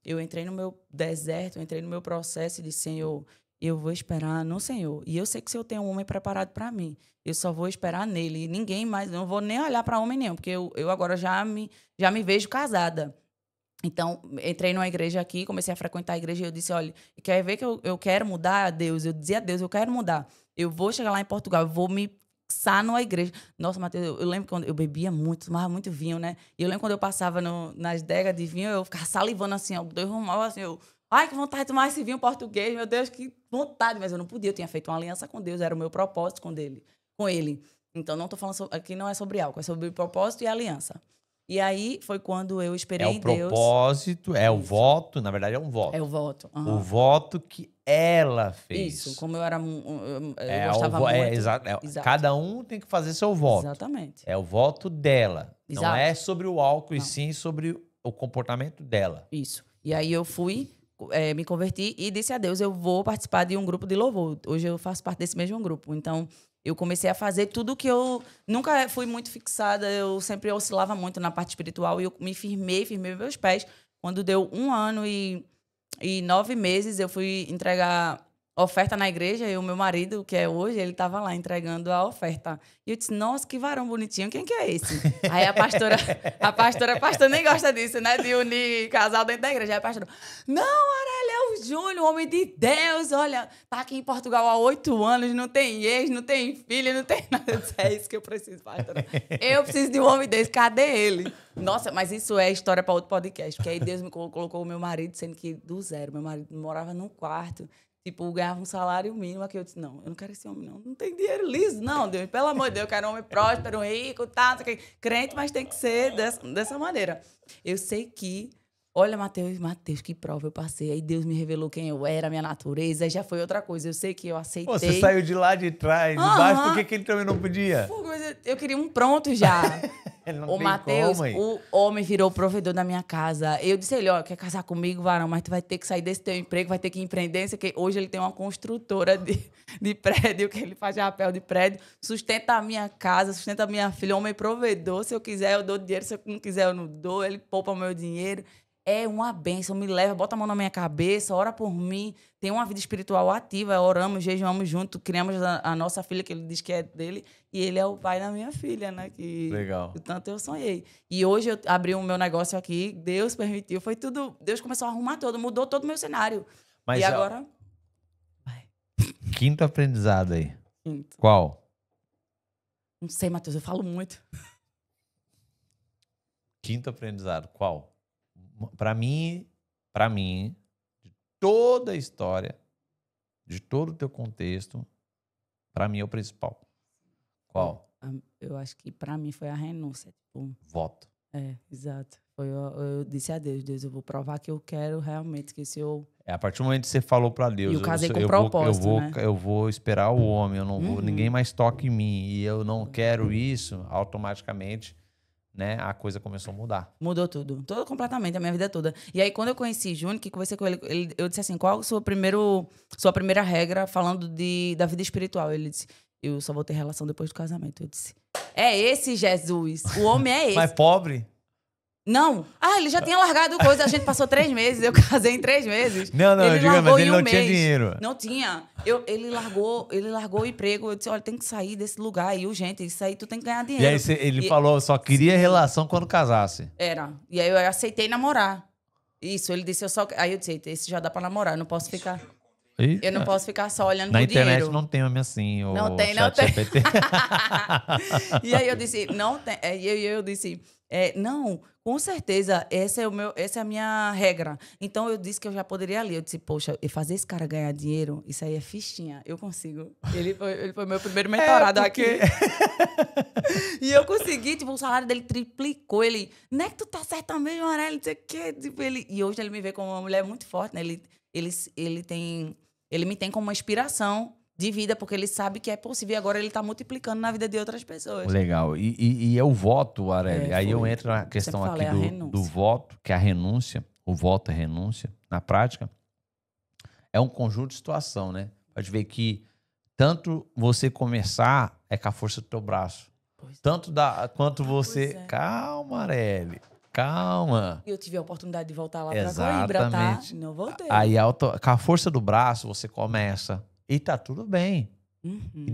eu entrei no meu deserto, eu entrei no meu processo e disse, Senhor, eu vou esperar no Senhor. E eu sei que o Senhor tem um homem preparado para mim. Eu só vou esperar nele. E ninguém mais, eu não vou nem olhar para homem nenhum, porque eu agora já me vejo casada. Então, entrei numa igreja aqui, comecei a frequentar a igreja e eu disse, olha, quer ver que eu quero mudar, Deus? Eu dizia a Deus, eu quero mudar. Eu vou chegar lá em Portugal, eu vou me fixar numa igreja. Nossa, Matheus, eu lembro quando eu bebia muito, tomava muito vinho, né? E eu lembro quando eu passava nas adegas de vinho, eu ficava salivando assim, ó, Deus arrumava assim, ai, que vontade de tomar esse vinho português, meu Deus, que vontade. Mas eu não podia, eu tinha feito uma aliança com Deus, era o meu propósito com ele. Então, não estou falando aqui não é sobre álcool, é sobre propósito e aliança. E aí foi quando eu esperei em Deus. É o propósito, o voto, na verdade é um voto. É o voto. O voto que ela fez. Isso, como eu era... Eu gostava muito. Exato. Cada um tem que fazer seu voto. Exatamente. É o voto dela. Exato. Não é sobre o álcool, e sim sobre o comportamento dela. Isso. E aí eu fui, me converti e disse a Deus, eu vou participar de um grupo de louvor. Hoje eu faço parte desse mesmo grupo. Então, eu comecei a fazer tudo que eu... Nunca fui muito fixada, eu sempre oscilava muito na parte espiritual e eu me firmei meus pés Quando deu 1 ano e 9 meses, eu fui entregar oferta na igreja e o meu marido, que é hoje, ele estava lá entregando a oferta. E eu disse, nossa, que varão bonitinho, quem que é esse? Aí a pastora nem gosta disso, né? De unir casal dentro da igreja. Aí a pastora, não, Arely, é o Júnior, o homem de Deus, olha, tá aqui em Portugal há 8 anos, não tem ex, não tem filho, não tem nada. Eu disse, é isso que eu preciso, pastora. Eu preciso de um homem desse, cadê ele? Nossa, mas isso é história para outro podcast, porque aí Deus me colocou o meu marido, sendo que do zero, meu marido morava num quarto, tipo, ganhava um salário mínimo. Aqui eu disse, não, eu não quero esse homem, não. Não tem dinheiro liso, não, Deus. Pelo amor de Deus, eu quero um homem próspero, rico, tá, crente, mas tem que ser dessa maneira. Eu sei que, olha, Mateus, que prova eu passei. Aí Deus me revelou quem eu era, a minha natureza, aí já foi outra coisa. Eu sei que eu aceitei. Pô, você saiu de lá de trás, de baixo, por que ele também não podia? Pô, mas eu queria um pronto já. O Mateus, o homem virou o provedor da minha casa. Eu disse a ele, ó, quer casar comigo, varão, mas tu vai ter que sair desse teu emprego, vai ter que empreender. Hoje ele tem uma construtora de prédio, que ele faz papel de prédio, sustenta a minha casa, sustenta a minha filha, homem provedor. Se eu quiser, eu dou dinheiro, se eu não quiser, eu não dou. Ele poupa o meu dinheiro. É uma bênção, me leva, bota a mão na minha cabeça, ora por mim. Tem uma vida espiritual ativa, oramos, jejuamos junto, criamos a nossa filha, que ele diz que é dele, e ele é o pai da minha filha, né? Que legal. Tanto eu sonhei. E hoje eu abri o meu negócio aqui, Deus permitiu, foi tudo, Deus começou a arrumar todo, mudou todo o meu cenário. Mas, e agora... Quinto aprendizado aí. Quinto. Qual? Não sei, Matheus, eu falo muito. Quinto aprendizado, qual? Para mim, de toda a história, de todo o teu contexto, para mim é o principal. Qual? Eu acho que para mim foi a renúncia. Tipo, voto. Exato. Eu disse a Deus, eu vou provar que eu quero realmente, que se eu... A partir do momento que você falou para Deus, eu casei com propósito, né? Eu vou esperar o homem, eu não vou, ninguém mais toca em mim, e eu não quero isso, automaticamente... Né, a coisa começou a mudar. Mudou tudo. Completamente, a minha vida toda. E aí, quando eu conheci Júnior, que conversei com ele, eu disse assim, qual a sua primeira regra falando da vida espiritual? Ele disse, eu só vou ter relação depois do casamento. Eu disse, é esse Jesus. O homem é esse. Mas pobre? Não. Ele já tinha largado coisa. A gente passou 3 meses. Eu casei em 3 meses. Não, eu digo, mas ele não tinha dinheiro. Não tinha. Ele largou o emprego. Eu disse, olha, tem que sair desse lugar aí, urgente. Isso aí, tu tem que ganhar dinheiro. E aí ele falou, só queria relação quando casasse. Era. E aí eu aceitei namorar. Isso, ele disse, aí eu disse, esse já dá pra namorar, eu não posso ficar... Eu não posso ficar só olhando pro dinheiro. Na internet não tem homem assim. Não tem. E aí eu disse, não tem. E eu disse, não, com certeza, essa é a minha regra. Então eu disse que eu já poderia ali. Eu disse, poxa, fazer esse cara ganhar dinheiro, isso aí é fichinha. Eu consigo. Ele foi meu primeiro mentorado aqui. E eu consegui, tipo, o salário dele triplicou. Ele, não é que tu tá certa mesmo, Arely, não sei o quê. Tipo, e hoje ele me vê como uma mulher muito forte, né? Ele me tem como uma inspiração de vida, porque ele sabe que é possível e agora ele está multiplicando na vida de outras pessoas. Legal. E é o voto, Arely. Aí eu entro na questão aqui do voto, que é a renúncia. O voto é renúncia. Na prática, é um conjunto de situação, né? Pode ver que tanto você começar é com a força do teu braço. Tanto quanto você... Calma, Arely. Calma. Eu tive a oportunidade de voltar lá para Coimbra, tá? Não voltei. Aí, com a força do braço, você começa. E tá tudo bem. E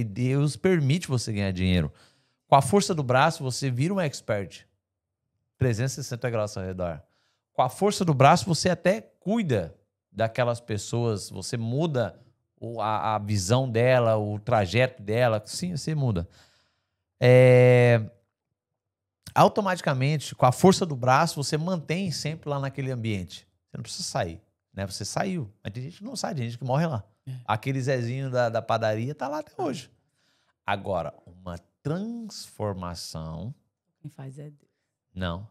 Deus permite você ganhar dinheiro. Com a força do braço, você vira um expert. 360 graus ao redor. Com a força do braço, você até cuida daquelas pessoas. Você muda a visão dela, o trajeto dela. Sim, você muda. Automaticamente, com a força do braço, você mantém sempre lá naquele ambiente. Você não precisa sair, né? Você saiu. Mas tem gente que não sai, tem gente que morre lá. Aquele Zezinho da padaria tá lá até hoje. Agora, uma transformação... Quem faz é Deus. Não.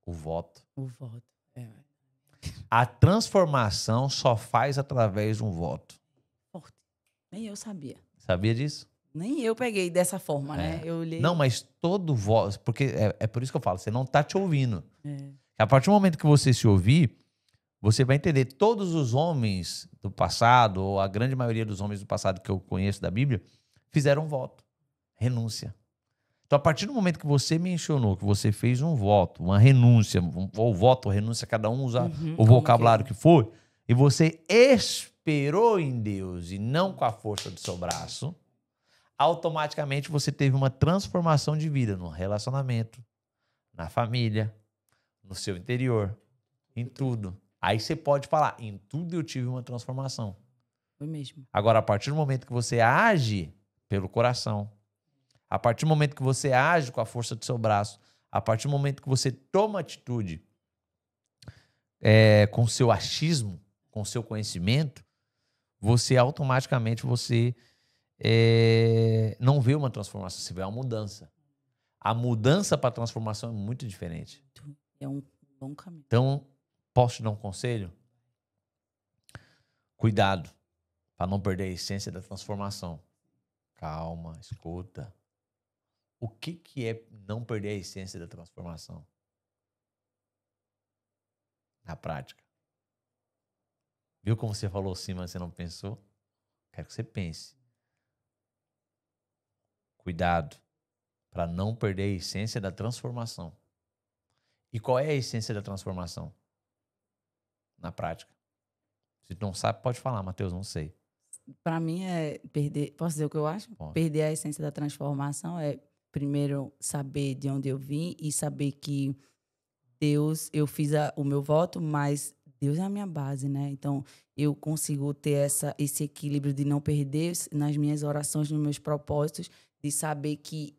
O voto. O voto. A transformação só faz através de um voto. Forte. Nem eu sabia. Sabia disso? Nem eu peguei dessa forma, né? Eu olhei... Não, mas todo voto... Porque é por isso que eu falo, você não tá te ouvindo. A partir do momento que você se ouvir, você vai entender. Todos os homens do passado, ou a grande maioria dos homens do passado que eu conheço da Bíblia, fizeram voto. Renúncia. Então, a partir do momento que você mencionou que você fez um voto, uma renúncia, ou voto ou renúncia, cada um usa o vocabulário que for, e você esperou em Deus e não com a força do seu braço, automaticamente você teve uma transformação de vida no relacionamento, na família, no seu interior, em tudo. Aí você pode falar, em tudo eu tive uma transformação. Foi mesmo. Agora, a partir do momento que você age pelo coração, a partir do momento que você age com a força do seu braço, a partir do momento que você toma atitude com o seu achismo, com o seu conhecimento, você automaticamente não vê uma transformação, você vê uma mudança. A mudança para a transformação é muito diferente. É um bom caminho. Então, posso te dar um conselho? Cuidado para não perder a essência da transformação. Calma, escuta. O que é não perder a essência da transformação? Na prática. Viu como você falou sim, mas você não pensou? Quero que você pense. Cuidado para não perder a essência da transformação. E qual é a essência da transformação? Na prática. Se não sabe, pode falar, Matheus, não sei. Para mim é perder... Posso dizer o que eu acho? Pode. Perder a essência da transformação é, primeiro, saber de onde eu vim e saber que Deus, eu fiz o meu voto, mas Deus é a minha base, né? Então, eu consigo ter esse equilíbrio de não perder nas minhas orações, nos meus propósitos, de saber que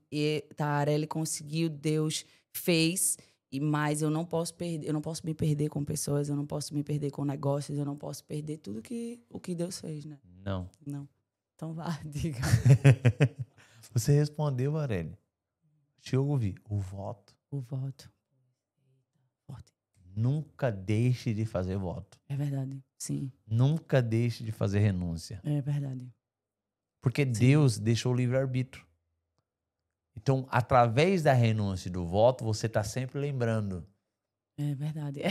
Tarelli conseguiu, Deus fez, mas eu não posso perder, eu não posso me perder com pessoas, eu não posso me perder com negócios, eu não posso perder tudo o que Deus fez, né? Não. Então vá, diga. Você respondeu, Arely. Deixa eu ouvir. O voto. O voto. Forte. Nunca deixe de fazer voto. É verdade, sim. Nunca deixe de fazer renúncia. É verdade. Porque sim. Deus deixou o livre-arbítrio. Então, através da renúncia e do voto, você está sempre lembrando. É verdade. É.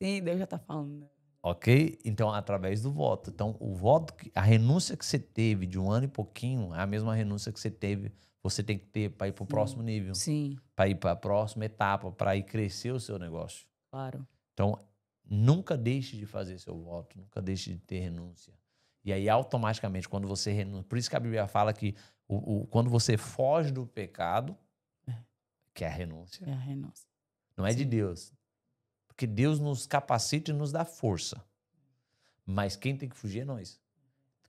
Sim, Deus já está falando. Ok? Então, através do voto. Então, o voto, a renúncia que você teve de 1 ano e pouquinho é a mesma renúncia que você teve, você tem que ter para ir para o próximo nível. Sim. Para ir para a próxima etapa, para ir crescer o seu negócio. Claro. Então, nunca deixe de fazer seu voto, nunca deixe de ter renúncia. E aí, automaticamente, quando você renuncia... Por isso que a Bíblia fala que quando você foge do pecado, que é a renúncia. É a renúncia. Não é de Deus. Porque Deus nos capacita e nos dá força. Mas quem tem que fugir é nós.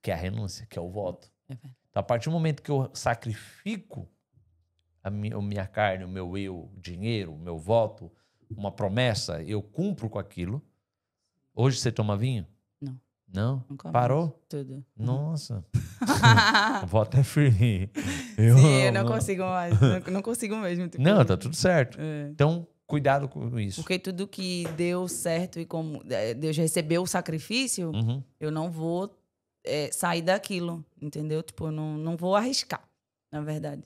Que é a renúncia, que é o voto. Então, a partir do momento que eu sacrifico a minha carne, o meu eu, o dinheiro, o meu voto, uma promessa, eu cumpro com aquilo. Hoje você toma vinho? Não. Não? Nunca Parou? mais. Tudo. Nossa. O voto é free. Eu não consigo mais. Não consigo mesmo. Tipo, não, tá tudo certo. É. Então, cuidado com isso. Porque tudo que deu certo e como Deus recebeu o sacrifício, eu não vou sair daquilo, entendeu? Tipo, eu não vou arriscar, na verdade.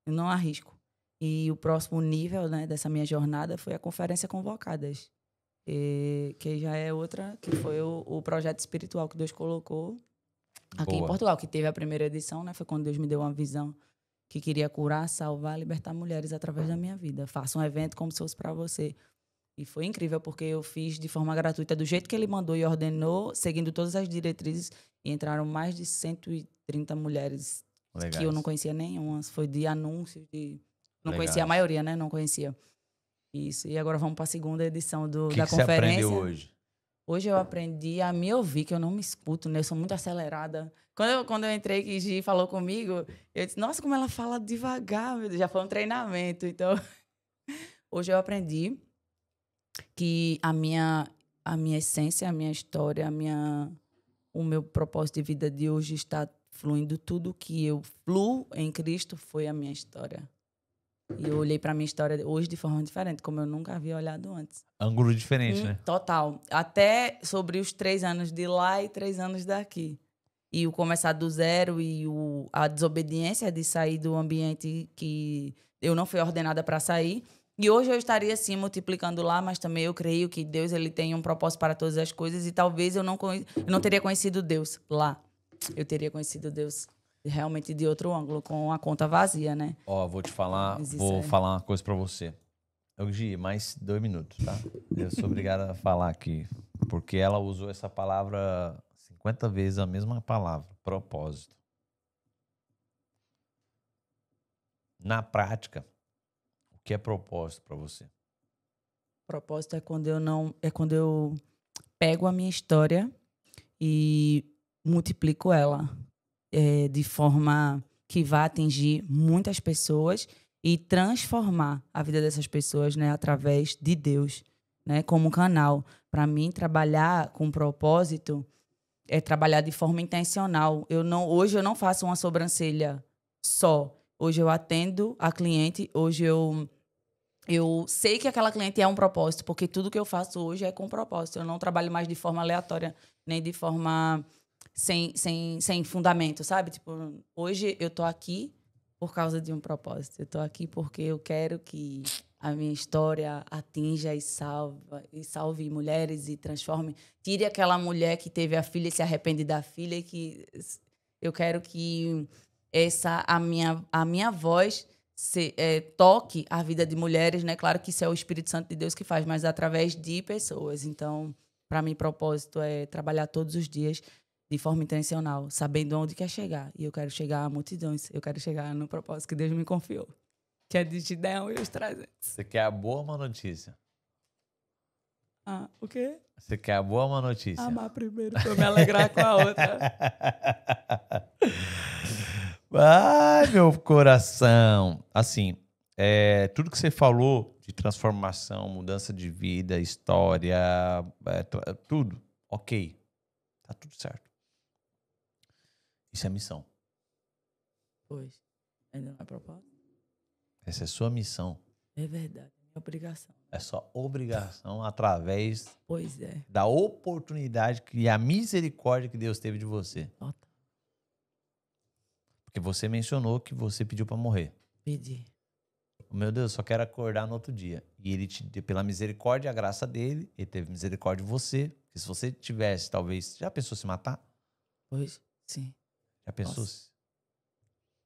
Eu não arrisco. E o próximo nível, né, dessa minha jornada foi a Conferência Convocadas. Que já é outra, que foi o projeto espiritual que Deus colocou aqui em Portugal, que teve a primeira edição, né? Foi quando Deus me deu uma visão que queria curar, salvar, libertar mulheres através da minha vida. Faça um evento como se fosse para você. E foi incrível, porque eu fiz de forma gratuita, do jeito que ele mandou e ordenou, seguindo todas as diretrizes, e entraram mais de 130 mulheres. Legais. Que eu não conhecia nenhuma. Foi de anúncios, não conhecia a maioria, né? Não conhecia. Isso. E agora vamos para a segunda edição da conferência. O que você aprendeu hoje? Hoje eu aprendi a me ouvir, que eu não me escuto, né? Eu sou muito acelerada. Quando eu entrei, que Gi falou comigo, eu disse, nossa, como ela fala devagar, meu Deus. Já foi um treinamento. Então, hoje eu aprendi que a minha essência, a minha história, o meu propósito de vida de hoje está fluindo. Tudo que eu fluo em Cristo foi a minha história. E eu olhei para a minha história hoje de forma diferente, como eu nunca havia olhado antes. Ângulo diferente, né? Total. Até sobre os 3 anos de lá e 3 anos daqui. E o começar do zero e a desobediência de sair do ambiente que eu não fui ordenada para sair. E hoje eu estaria, sim, multiplicando lá, mas também eu creio que Deus ele tem um propósito para todas as coisas e talvez eu não teria conhecido Deus lá. Eu teria conhecido Deus realmente de outro ângulo, com a conta vazia, né? Ó, vou te falar, Mas isso vou falar uma coisa pra você. Eu, Gi, mais 2 minutos, tá? Eu sou obrigado a falar aqui, porque ela usou essa palavra 50 vezes, a mesma palavra, propósito. Na prática, o que é propósito pra você? Propósito é quando eu pego a minha história e multiplico ela de forma que vá atingir muitas pessoas e transformar a vida dessas pessoas, né, através de Deus, né, como canal. Para mim, trabalhar com propósito é trabalhar de forma intencional. Hoje eu não faço uma sobrancelha só. Hoje eu atendo a cliente, hoje eu sei que aquela cliente é um propósito, porque tudo que eu faço hoje é com propósito. Eu não trabalho mais de forma aleatória, nem de forma sem fundamento, sabe? Tipo, hoje eu tô aqui por causa de um propósito. Eu tô aqui porque eu quero que a minha história atinja e salve mulheres e transforme. Tire aquela mulher que teve a filha e se arrepende da filha e que eu quero que a minha voz toque a vida de mulheres, né? Claro que isso é o Espírito Santo de Deus que faz, mas através de pessoas. Então, para mim, propósito é trabalhar todos os dias de forma intencional, sabendo onde quer chegar. E eu quero chegar a multidões. Eu quero chegar no propósito que Deus me confiou, que é de Gideão e os 300. Você quer a boa ou uma notícia? Ah, o quê? Você quer a boa ou uma notícia? Amar primeiro pra eu me alegrar com a outra. Ai, meu coração. Assim, tudo que você falou de transformação, mudança de vida, história, tudo, ok. Tá tudo certo. Isso é missão. Pois, ainda não é propósito? Essa é sua missão. É verdade, é minha obrigação. É sua obrigação através Pois é. da oportunidade e a misericórdia que Deus teve de você. Total. Porque você mencionou que você pediu para morrer. Pedi. Meu Deus, eu só quero acordar no outro dia. E ele te deu, pela misericórdia e a graça dele, ele teve misericórdia de você. Porque se você tivesse, talvez, já pensou se matar? Pois, sim. Já pensou? Nossa.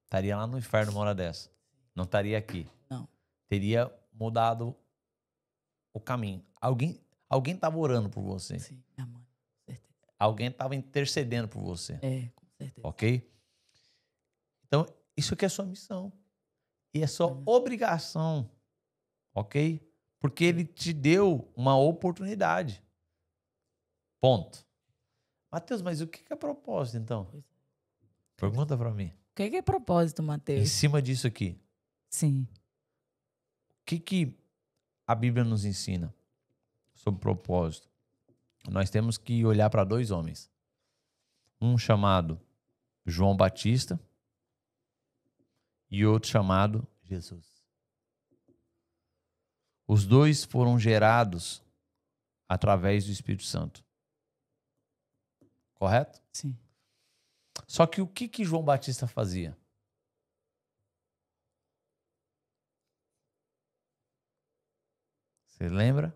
Estaria lá no inferno uma hora dessa. Não estaria aqui. Não. Teria mudado o caminho. Alguém estava orando por você. Sim, minha mãe, com certeza. Alguém estava intercedendo por você. Com certeza. Ok? Então, isso aqui é sua missão. E é sua obrigação. Ok? Porque ele te deu uma oportunidade. Ponto. Matheus, mas o que é propósito, então? Pois é. Pergunta para mim. O que é propósito, Em Matheus? cima disso aqui, Sim. o que a Bíblia nos ensina sobre propósito? Nós temos que olhar para 2 homens. Um chamado João Batista e outro chamado Jesus. Os 2 foram gerados através do Espírito Santo. Correto? Sim. Só que o que João Batista fazia? Você lembra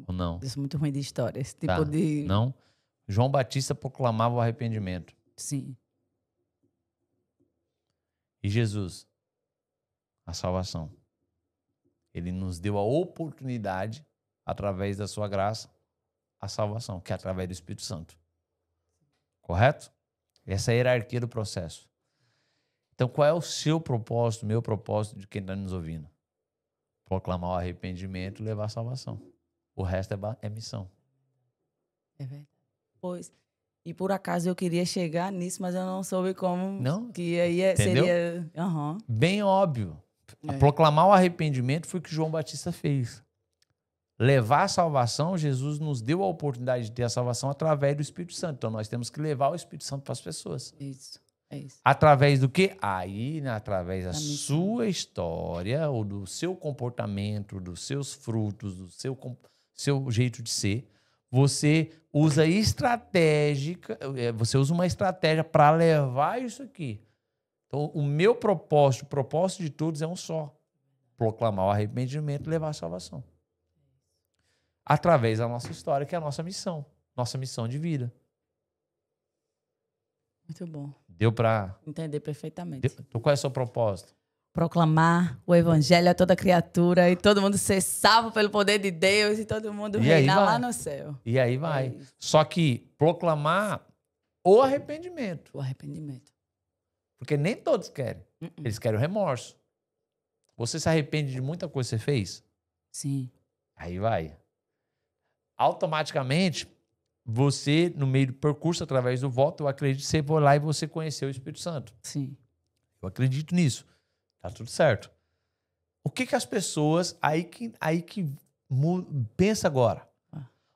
ou não? Eu sou muito ruim de história. Esse tipo Tá. de... Não? João Batista proclamava o arrependimento. Sim. E Jesus, a salvação. Ele nos deu a oportunidade, através da sua graça, a salvação, que é através do Espírito Santo. Correto? Essa é a hierarquia do processo. Então, qual é o seu propósito, meu propósito de quem está nos ouvindo? Proclamar o arrependimento e levar a salvação. O resto é missão. É verdade. Pois. E por acaso eu queria chegar nisso, mas eu não soube como. Não? Que aí Entendeu? seria. Aham. Bem óbvio. É. Proclamar o arrependimento foi o que João Batista fez. Levar a salvação, Jesus nos deu a oportunidade de ter a salvação através do Espírito Santo. Então, nós temos que levar o Espírito Santo para as pessoas. Isso. É isso. Através do quê? Aí, né, através da Da missão. sua história, ou do seu comportamento, dos seus frutos, do seu jeito de ser, você usa uma estratégia para levar isso aqui. Então, o meu propósito, o propósito de todos é um só. Proclamar o arrependimento e levar a salvação. Através da nossa história, que é a nossa missão de vida. Muito bom. Deu para entender perfeitamente. Qual é o seu propósito? Proclamar o evangelho a toda criatura e todo mundo ser salvo pelo poder de Deus e todo mundo reinar lá no céu. E aí vai. Só que proclamar o arrependimento. O arrependimento. Porque nem todos querem. Eles querem o remorso. Você se arrepende de muita coisa que você fez? Sim. Aí vai. Automaticamente, você, no meio do percurso, através do voto, eu acredito que você foi lá e você conheceu o Espírito Santo. Sim. Eu acredito nisso. Tá tudo certo. O que as pessoas... Pensa agora.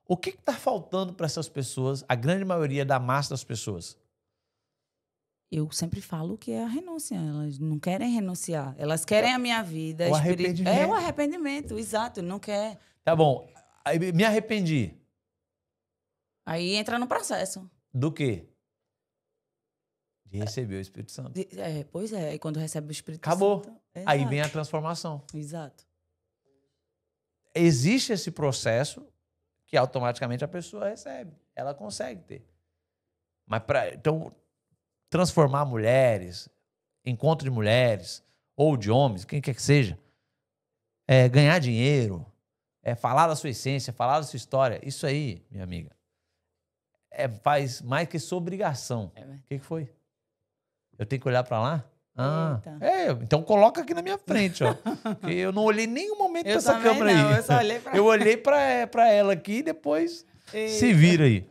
O que tá faltando para essas pessoas, a grande maioria da massa das pessoas? Eu sempre falo que é a renúncia. Elas não querem renunciar. Elas querem a minha vida. O arrependimento. É o arrependimento, exato. Não quer. Tá bom. Aí, me arrependi. Aí entra no processo. Do quê? De receber o Espírito Santo. Pois é. Aí quando recebe o Espírito Acabou. Santo... Aí vem a transformação. Exato. Existe esse processo que automaticamente a pessoa recebe. Ela consegue ter. Mas então, transformar mulheres, encontro de mulheres ou de homens, quem quer que seja, ganhar dinheiro, falar da sua essência, falar da sua história, isso aí, minha amiga, faz mais que sua obrigação. O que foi? Eu tenho que olhar para lá? Então coloca aqui na minha frente, ó. Porque eu não olhei em nenhum momento para essa câmera aí. Eu só olhei pra... Eu olhei para ela aqui e depois se vira aí.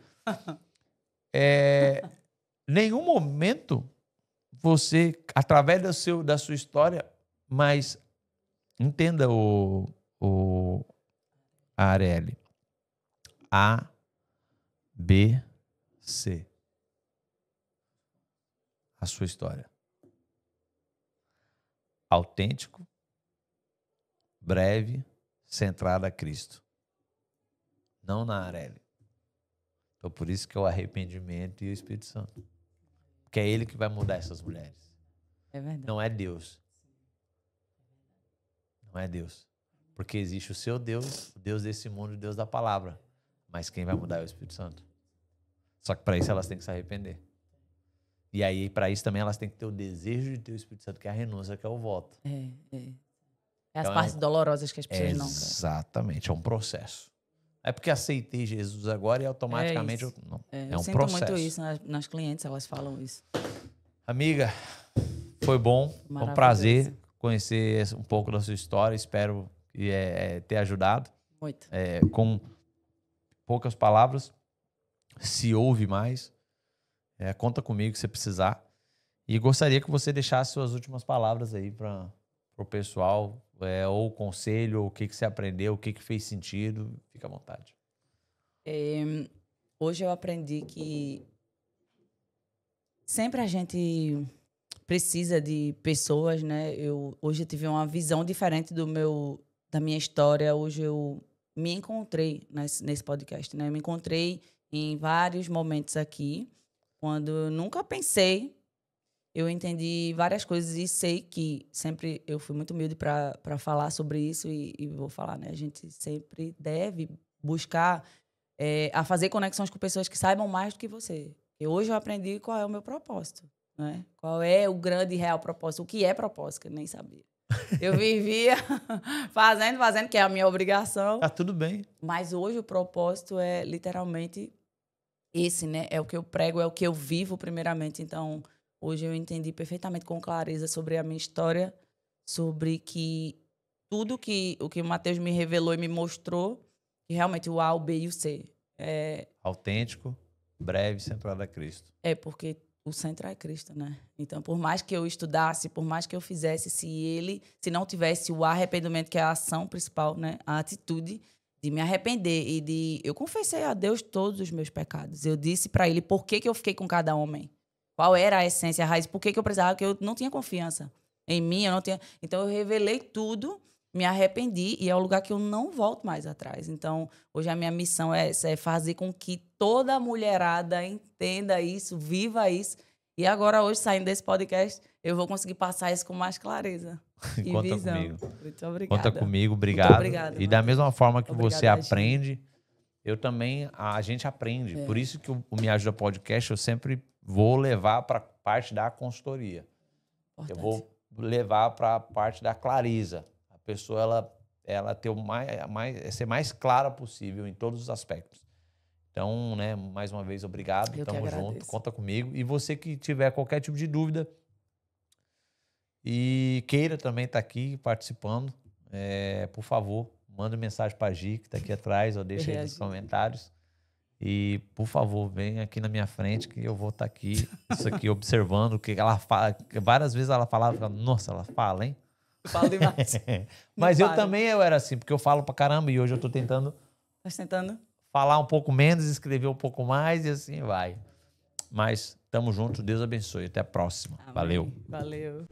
Nenhum momento você, através da sua história, mas entenda a Arielle. A, B, C. A sua história. Autêntico, breve, centrado a Cristo. Não na Arielle. Então, por isso que é o arrependimento e o Espírito Santo. Porque é ele que vai mudar essas mulheres. É verdade. Não é Deus. Não é Deus. Porque existe o seu Deus, o Deus desse mundo, o Deus da palavra. Mas quem vai mudar é o Espírito Santo. Só que para isso elas têm que se arrepender. E aí, para isso também, elas têm que ter o desejo de ter o Espírito Santo, que é a renúncia, que é o voto. As partes dolorosas que as pessoas não querem. Exatamente, é um processo. É porque aceitei Jesus agora e automaticamente eu um sinto processo. muito isso nas clientes, elas falam isso. Amiga, foi bom, foi um prazer conhecer um pouco da sua história. Espero ter ajudado. Muito. Com poucas palavras, se ouve mais. Conta comigo se precisar. E gostaria que você deixasse suas últimas palavras aí para o pessoal, ou conselho, ou o que você aprendeu, o que fez sentido. Fica à vontade. Hoje eu aprendi que sempre a gente precisa de pessoas, né? Hoje eu tive uma visão diferente da minha história. Hoje eu me encontrei nesse podcast, né? Eu me encontrei em vários momentos aqui. Quando eu nunca pensei, eu entendi várias coisas e sei que sempre eu fui muito humilde para falar sobre isso e vou falar, né? A gente sempre deve buscar a fazer conexões com pessoas que saibam mais do que você. E hoje eu aprendi qual é o meu propósito, né? Qual é o grande e real propósito, o que é propósito, que eu nem sabia. Eu vivia fazendo, que é a minha obrigação. Tá tudo bem. Mas hoje o propósito é literalmente esse, né? É o que eu prego, é o que eu vivo primeiramente. Então, hoje eu entendi perfeitamente com clareza sobre a minha história, sobre que tudo o que o Mateus me revelou e me mostrou, que realmente o A, o B e o C. Autêntico, breve, centrado a Cristo. Porque o centro é Cristo, né? Então, por mais que eu estudasse, por mais que eu fizesse, se não tivesse o arrependimento, que é a ação principal, né? A atitude de me arrepender eu confessei a Deus todos os meus pecados. Eu disse para ele por que eu fiquei com cada homem. Qual era a essência, a raiz, por que eu precisava, que eu não tinha confiança em mim, eu não tinha. Então eu revelei tudo, me arrependi e é o lugar que eu não volto mais atrás. Então, hoje a minha missão é fazer com que toda mulherada entenda isso, viva isso. E agora, hoje, saindo desse podcast, eu vou conseguir passar isso com mais clareza. Conta comigo. Muito obrigada. Conta comigo, obrigado. Muito obrigada, e da mesma forma que obrigada, você aprende, eu também, a gente aprende. Por isso que o Me Ajuda Podcast, eu sempre vou levar para parte da consultoria. Importante. Eu vou levar para a parte da clareza. A pessoa ela ter ser mais clara possível em todos os aspectos. Então, né, mais uma vez, obrigado. Tamo junto, conta comigo. E você que tiver qualquer tipo de dúvida e queira também estar aqui participando, por favor, manda mensagem para a Gi, que está aqui atrás, ou deixa aí nos comentários. E, por favor, vem aqui na minha frente que eu vou estar aqui, isso aqui, observando o que ela fala. Várias vezes ela falava, nossa, ela fala, hein? Falo demais. Mas eu também era assim, porque eu falo pra caramba e hoje eu tô tentando... Tá tentando? Falar um pouco menos, escrever um pouco mais e assim vai. Mas tamo junto, Deus abençoe. Até a próxima. Amém. Valeu. Valeu.